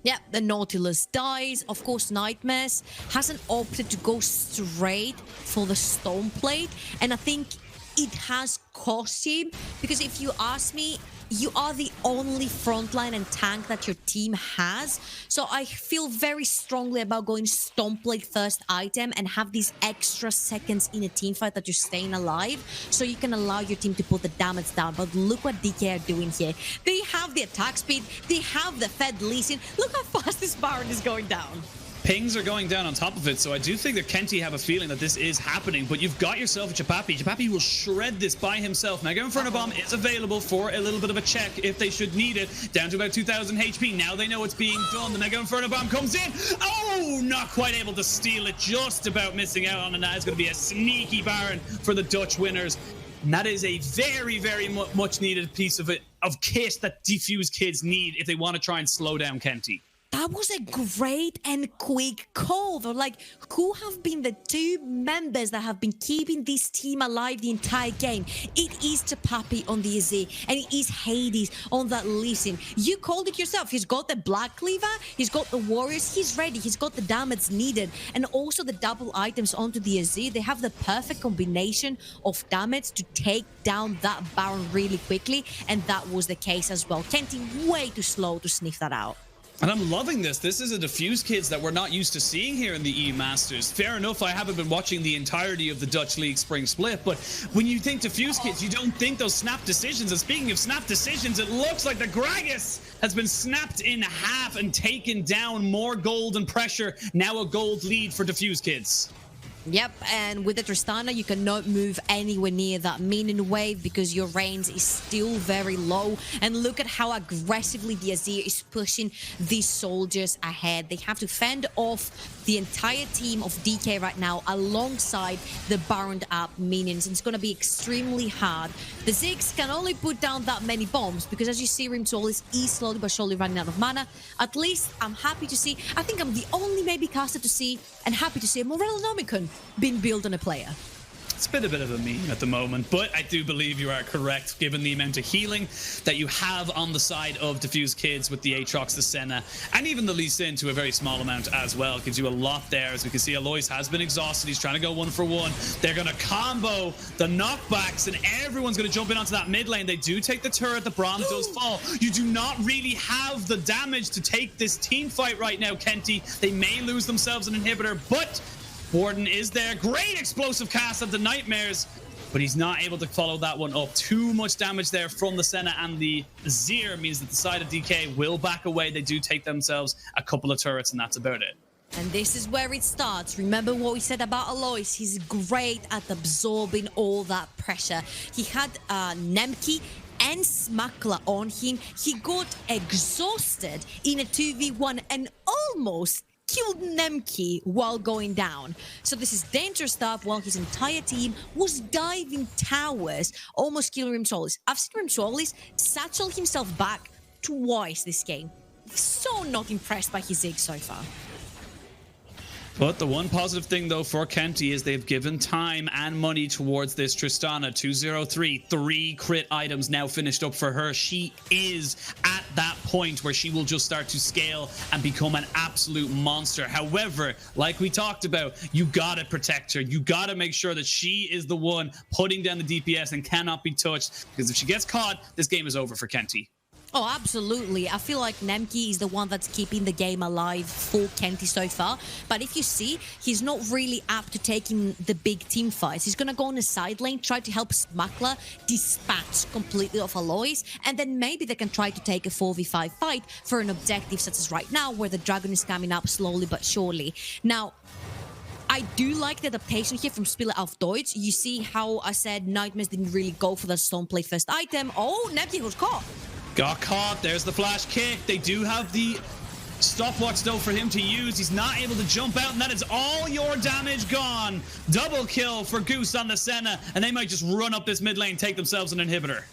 Yeah, the Nautilus dies. Of course, Nightmares hasn't opted to go straight for the Stone Plate. And I think it has cost him, because if you ask me, you are the only frontline and tank that your team has. So I feel very strongly about going Stone Plate first item and have these extra seconds in a team fight that you're staying alive, so you can allow your team to put the damage down. But look what DK are doing here. They have the attack speed, they have the fed Lee Sin. Look how fast this Baron is going down. Pings are going down on top of it, so I do think that Kenty have a feeling that this is happening, but you've got yourself a Chapapi. Chapapi will shred this by himself. Mega Inferno Bomb is available for a little bit of a check if they should need it, down to about 2,000 HP. Now they know it's being done. The Mega Inferno Bomb comes in. Oh, not quite able to steal it, just about missing out on it. That is going to be a sneaky Baron for the Dutch winners. And that is a very, very much needed piece of kit that Defusekids need if they want to try and slow down Kenty. That was a great and quick call. They're like, who have been the two members that have been keeping this team alive the entire game? It is Chapapi on the Azir, and it is Hadess on that Lee Sin. You called it yourself. He's got the Black Cleaver, he's got the Warriors, he's ready, he's got the damage needed, and also the double items onto the Azir. They have the perfect combination of damage to take down that Baron really quickly, and that was the case as well. Kenty way too slow to sniff that out. And I'm loving this. This is a Defusekids that we're not used to seeing here in the E Masters. Fair enough, I haven't been watching the entirety of the Dutch League Spring Split, but when you think Defusekids, you don't think those snap decisions. And speaking of snap decisions, it looks like the Gragas has been snapped in half and taken down. More gold and pressure. Now a gold lead for Defusekids. Yep, and with the Tristana, you cannot move anywhere near that minion wave because your range is still very low. And look at how aggressively the Azir is pushing these soldiers ahead. They have to fend off the entire team of DK right now alongside the burned up minions. It's going to be extremely hard. The Ziggs can only put down that many bombs because, as you see, Rimtuolis is slowly but surely running out of mana. At least I'm happy to see, I think I'm the only maybe caster to see and happy to see Morellonomicon being built on a player. It's been a bit of a meme at the moment, but I do believe you are correct, given the amount of healing that you have on the side of Defusekids with the Aatrox, the Senna, and even the Lee Sin to a very small amount as well. It gives you a lot there. As we can see, Alois has been exhausted. He's trying to go 1-for-1. They're going to combo the knockbacks, and everyone's going to jump in onto that mid lane. They do take the turret. The Braum does fall. You do not really have the damage to take this team fight right now, Kenty. They may lose themselves an inhibitor, but Warden is there. Great explosive cast of the Nightmares, but he's not able to follow that one up. Too much damage there from the Senna, and the Azir means that the side of DK will back away. They do take themselves a couple of turrets, and that's about it. And this is where it starts. Remember what we said about Alois. He's great at absorbing all that pressure. He had Nemky and Smackler on him. He got exhausted in a 2v1 and almost killed Nemky while going down. So this is dangerous stuff while his entire team was diving towers, almost killing Rimtuolis. I've seen Rimtuolis satchel himself back twice this game. So not impressed by his Ziggs so far. But the one positive thing, though, for Kenty is they've given time and money towards this Tristana. 203, 3 crit items now finished up for her. She is at that point where she will just start to scale and become an absolute monster. However, like we talked about, you gotta protect her. You gotta make sure that she is the one putting down the DPS and cannot be touched, because if she gets caught, this game is over for Kenty. Oh, absolutely. I feel like Nemky is the one that's keeping the game alive for Kenty so far. But if you see, he's not really apt to taking the big team fights. He's going to go on the side lane, try to help Smackler dispatch completely off Alois, and then maybe they can try to take a 4v5 fight for an objective such as right now, where the dragon is coming up slowly but surely. Now, I do like the adaptation here from SpieleAufDe. You see how I said Nightmares didn't really go for the Stoneplay first item. Oh, Nemky was caught. Got caught. There's the flash kick. They do have the stopwatch, though, for him to use. He's not able to jump out, and that is all your damage gone. Double kill for Goose on the Senna, and they might just run up this mid lane, take themselves an inhibitor.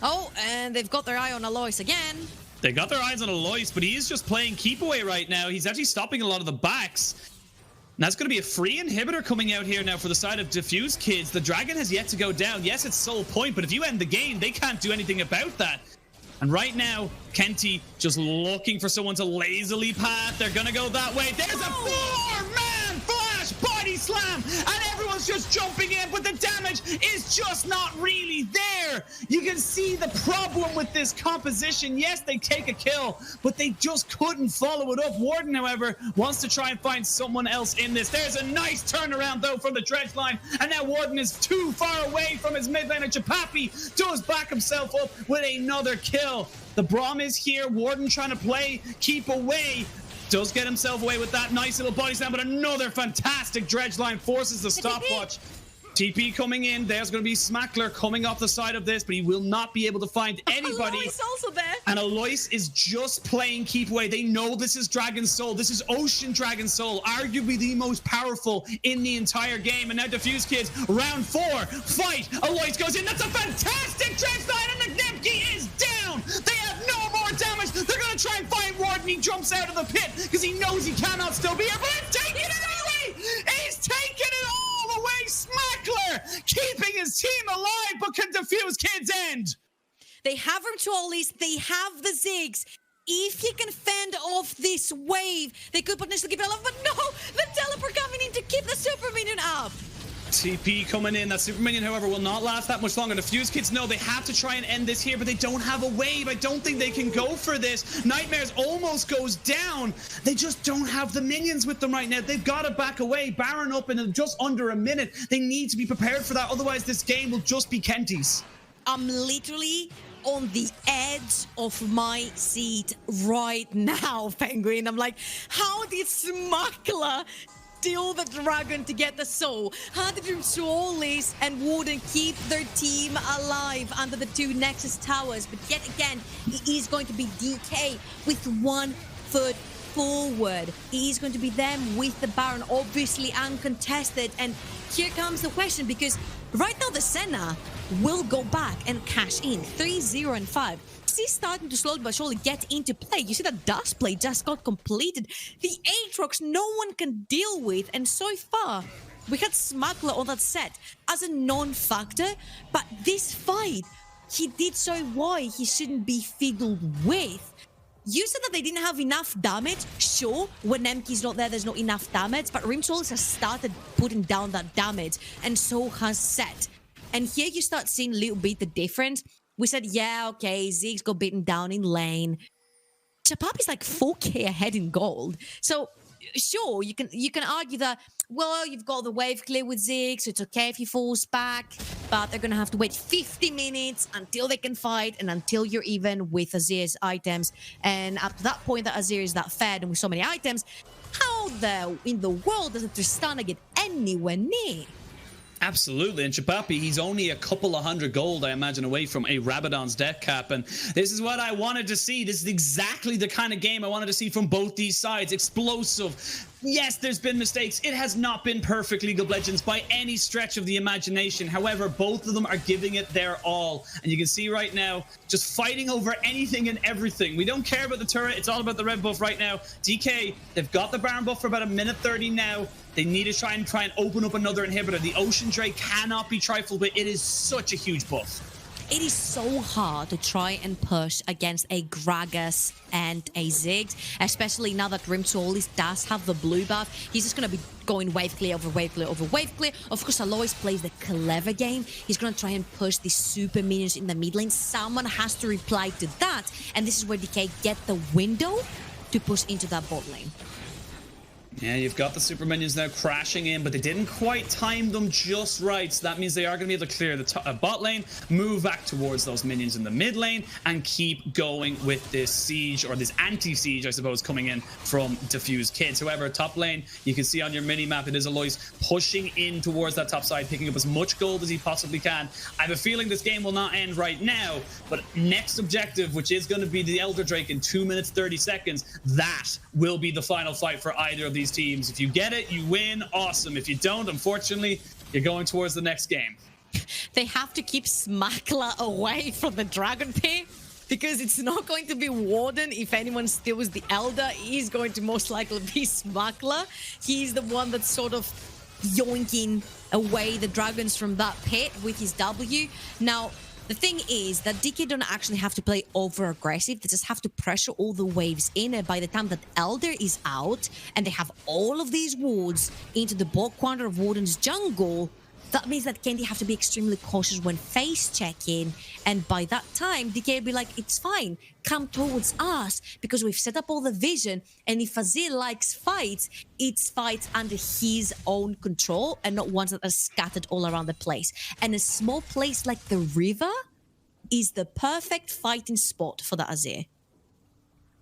Oh, and they've got their eye on Alois again. They got their eyes on Alois, but he is just playing keep away right now. He's actually stopping a lot of the backs. And that's going to be a free inhibitor coming out here now for the side of Defusekids. The dragon has yet to go down. Yes, it's sole point, but if you end the game, they can't do anything about that. And right now, Kenty just looking for someone to lazily path. They're going to go that way. There's a 4-man flash body slam, and everyone's just jumping in, but the damage is just not really there. You can see the problem with this composition. Yes, they take a kill, but they just couldn't follow it up. Warden, however, wants to try and find someone else in this. There's a nice turnaround, though, from the dredge line, and now Warden is too far away from his mid lane, and Chapapi does back himself up with another kill. The Braum is here. Warden trying to play keep away. Does get himself away with that nice little body slam, but another fantastic dredge line forces the stopwatch. TP coming in. There's going to be Smackler coming off the side of this, but he will not be able to find anybody. Alois also there. And Alois is just playing keep away. They know this is Dragon Soul. This is Ocean Dragon Soul, arguably the most powerful in the entire game. And now Defusekids, round 4, fight. Alois goes in. That's a fantastic dredge line, and the Nemky is down. They have no more damage. They're going to try and find Warden. He jumps out of the pit because he knows he cannot still be here, but he's taking it away. He's taking it all away. Smackler keeping his team alive, but can Defusekids end? They have Rimtuolis, they have the Ziggs. If he can fend off this wave, they could potentially give it a love, but no, the teleport coming in to keep the super minion up. TP coming in. That super minion, however, will not last that much longer. Defusekids know they have to try and end this here, but they don't have a wave. I don't think they can go for this. Nightmares almost goes down. They just don't have the minions with them right now. They've got to back away. Baron up in just under a minute. They need to be prepared for that. Otherwise, this game will just be Kenty's. I'm literally on the edge of my seat right now, Penguin. I'm like, how did Smackler steal the dragon to get the soul? How did Rimtuolis and Warden keep their team alive under the 2 Nexus towers? But yet again, it is going to be DK with 1 foot forward. It is going to be them with the Baron, obviously uncontested. And here comes the question, because right now the Senna will go back and cash in 3-0 and 5. He's starting to slowly but surely get into play. You see that dust play just got completed. The Aatrox no one can deal with, and so far We had Smuggler on that set as a non-factor, but this fight, he did so why he shouldn't be fiddled with. You said that they didn't have enough damage. Sure, when Nemky's not there, there's not enough damage, but Rimtuolis has started putting down that damage, and so has Sett. And here you start seeing a little bit the difference. We said, yeah, okay, Ziggs got beaten down in lane. Chapapi's like 4k ahead in gold. So sure, you can argue that, well, you've got the wave clear with Ziggs, so it's okay if he falls back, but they're going to have to wait 50 minutes until they can fight and until you're even with Azir's items. And up to that point that Azir is that fed and with so many items, how in the world does a Tristana get anywhere near? Absolutely, and Chapapi, he's only a couple of 100 gold, I imagine, away from a Rabadon's death cap, and this is what I wanted to see. This is exactly the kind of game I wanted to see from both these sides. Explosive. Yes, there's been mistakes. It has not been perfect League of Legends by any stretch of the imagination. However, both of them are giving it their all, and you can see right now, just fighting over anything and everything. We don't care about the turret. It's all about the red buff right now. DK, they've got the Braum buff for about a minute 30 now. They need to try and open up another inhibitor. The Ocean Drake cannot be trifled with. It is such a huge buff. It is so hard to try and push against a Gragas and a Ziggs, especially now that Rimtuolis does have the blue buff. He's just going to be going wave clear over wave clear over wave clear. Of course, Alois plays the clever game. He's going to try and push the super minions in the mid lane. Someone has to reply to that, and this is where DK get the window to push into that bot lane. Yeah, you've got the super minions now crashing in, but they didn't quite time them just right. So that means they are going to be able to clear the bot lane, move back towards those minions in the mid lane, and keep going with this siege, or this anti-siege, I suppose, coming in from Defusekids. However, top lane, you can see on your mini-map, it is Alois pushing in towards that top side, picking up as much gold as he possibly can. I have a feeling this game will not end right now, but next objective, which is going to be the Elder Drake in 2 minutes 30 seconds, that will be the final fight for either of these teams. If you get it, you win. Awesome. If you don't, unfortunately, you're going towards the next game. They have to keep Smuggler away from the Dragon Pit, because it's not going to be Warden. If anyone steals the Elder, he's going to most likely be Smuggler. He's the one that's sort of yoinking away the dragons from that pit with his W. Now, the thing is that DK don't actually have to play over-aggressive. They just have to pressure all the waves in, and by the time that Elder is out and they have all of these wards into the bot corner of Warden's jungle, that means that Kenty have to be extremely cautious when face checking, and by that time DK will be like, it's fine, come towards us, because we've set up all the vision, and if Azir likes fights, it's fights under his own control and not ones that are scattered all around the place. And a small place like the river is the perfect fighting spot for the Azir.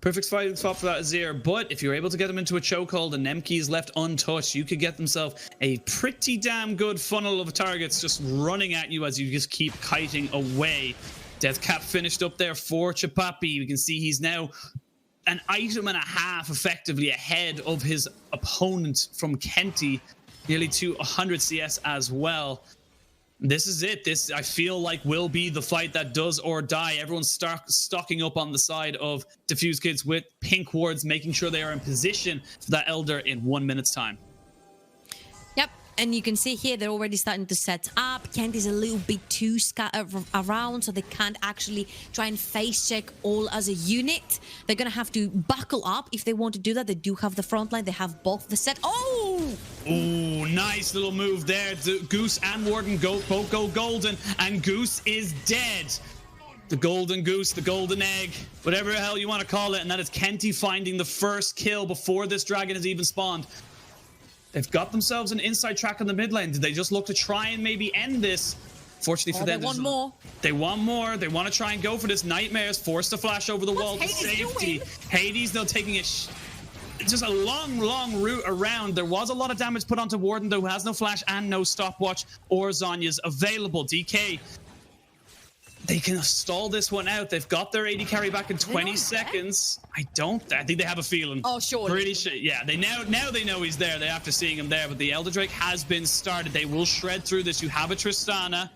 Perfect fighting spot for that Azir, but if you're able to get them into a chokehold and Nemky is left untouched, you could get themselves a pretty damn good funnel of targets just running at you as you just keep kiting away. Death cap finished up there for Chapapi. We can see he's now an item and a half effectively ahead of his opponent from Kenty, nearly to 100 CS as well. This is it. This, I feel like, will be the fight that does or die. Everyone's stocking up on the side of Defusekids with pink wards, making sure they are in position for that Elder in 1 minute's time. Yep, and you can see here they're already starting to set up. Kenty's a little bit too scattered around, so they can't actually try and face check all as a unit. They're going to have to buckle up if they want to do that. They do have the front line. They have both the Sett. Oh! Ooh, nice little move there. Goose and Warden both go golden, and Goose is dead. The golden goose, the golden egg, whatever the hell you want to call it, and that is Kenty finding the first kill before this dragon has even spawned. They've got themselves an inside track on the mid lane. Did they just look to try and maybe end this? Fortunately for them, they want more. They want more. They want to try and go for this. Nightmares forced to flash over the wall to safety. Hadess though taking it. Just a long route around. There was a lot of damage put onto Warden, though, who has no flash and no stopwatch or Zhonya's available. DK, they can stall this one out. They've got their AD carry back in 20 seconds. I think they have a feeling. Oh, sure. Pretty sure. Yeah, now they know he's there. They after seeing him there, but the Elder Drake has been started. They will shred through this. You have a Tristana.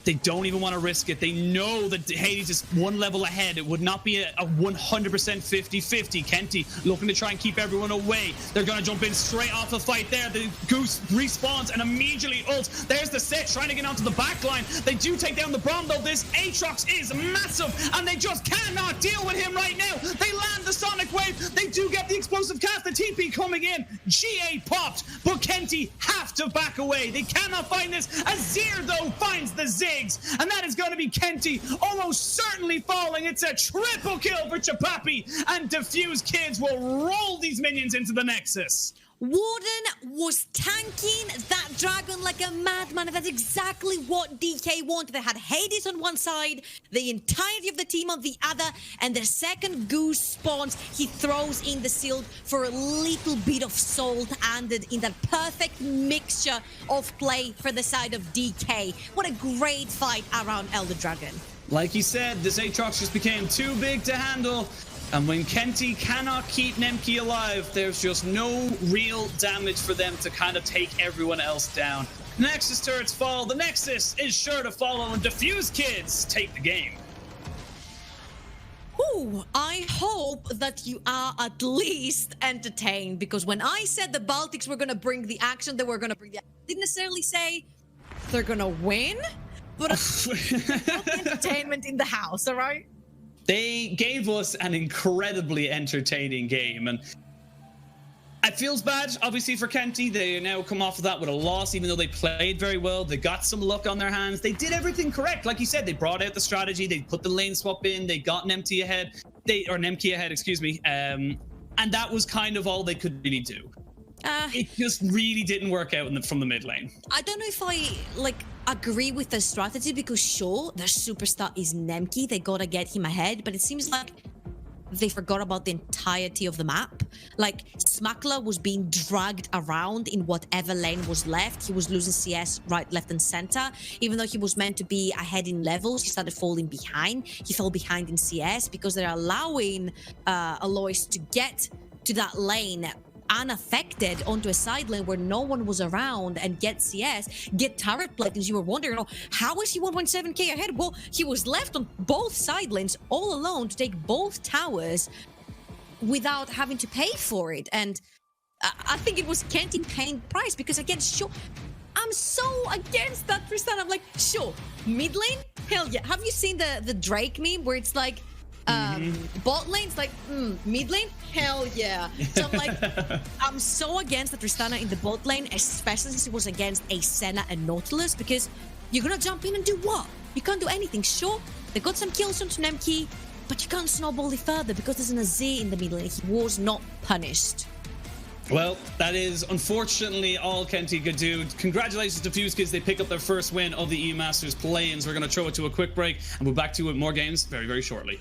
They don't even want to risk it. They know that Hadess is one level ahead. It would not be a 100% 50-50. Kenty looking to try and keep everyone away. They're going to jump in straight off the fight there. The Goose respawns and immediately ults. There's the Sett trying to get onto the back line. They do take down the Braum, though. This Aatrox is massive, and they just cannot deal with him right now. They land the Sonic Wave. They do get the explosive cast. The TP coming in. GA popped, but Kenty have to back away. They cannot find this. Azir, though, finds the Ziggs, and that is going to be Kenty almost certainly falling. It's a triple kill for Chapapi, and Defusekids will roll these minions into the Nexus. Warden was tanking that dragon like a madman. That's exactly what DK wanted. They had Hadess on one side, the entirety of the team on the other, and the second Goose spawns, he throws in the shield for a little bit of salt added in that perfect mixture of play for the side of DK. What a great fight around Elder Dragon. Like you said, this Aatrox just became too big to handle. And when Kenty cannot keep Nemky alive, there's just no real damage for them to kind of take everyone else down. Nexus turrets fall. The Nexus is sure to follow, and Defusekids take the game. Ooh, I hope that you are at least entertained, because when I said the Baltics were going to bring the action, they were going to bring the action. I didn't necessarily say they're going to win, but entertainment in the house, all right? They gave us an incredibly entertaining game, and it feels bad, obviously, for Kenty. They now come off of that with a loss, even though they played very well. They got some luck on their hands. They did everything correct. Like you said, they brought out the strategy. They put the lane swap in. They got Nemky ahead. Nemky ahead, excuse me. And that was kind of all they could really do. It just really didn't work out from the mid lane. I don't know if I agree with the strategy, because sure, their superstar is Nemky. They gotta get him ahead, but it seems like they forgot about the entirety of the map. Like, Smackler was being dragged around in whatever lane was left. He was losing CS right, left, and center. Even though he was meant to be ahead in levels, he started falling behind. He fell behind in CS because they're allowing Alois to get to that lane unaffected onto a side lane where no one was around and get CS, get turret platings. You were wondering, how is he 1.7k ahead? Well, he was left on both side lanes all alone to take both towers without having to pay for it. And I think it was Kenty paying price, because again, sure, I'm so against that Tristana. I'm like, sure, mid lane, hell yeah. Have you seen the Drake meme where it's like, bot lane's like, mid lane, hell yeah. So I'm like, I'm so against the Tristana in the bot lane, especially since it was against a Senna and Nautilus, because you're gonna jump in and do what? You can't do anything. Sure, they got some kills onto Nemky, but you can't snowball it further because there's an Azir in the mid lane. He was not punished. Well, that is unfortunately all Kenty could do. Congratulations to Defusekids. They pick up their first win of the E-Masters play-ins. We're going to throw it to a quick break, and we'll be back to you with more games very, very shortly.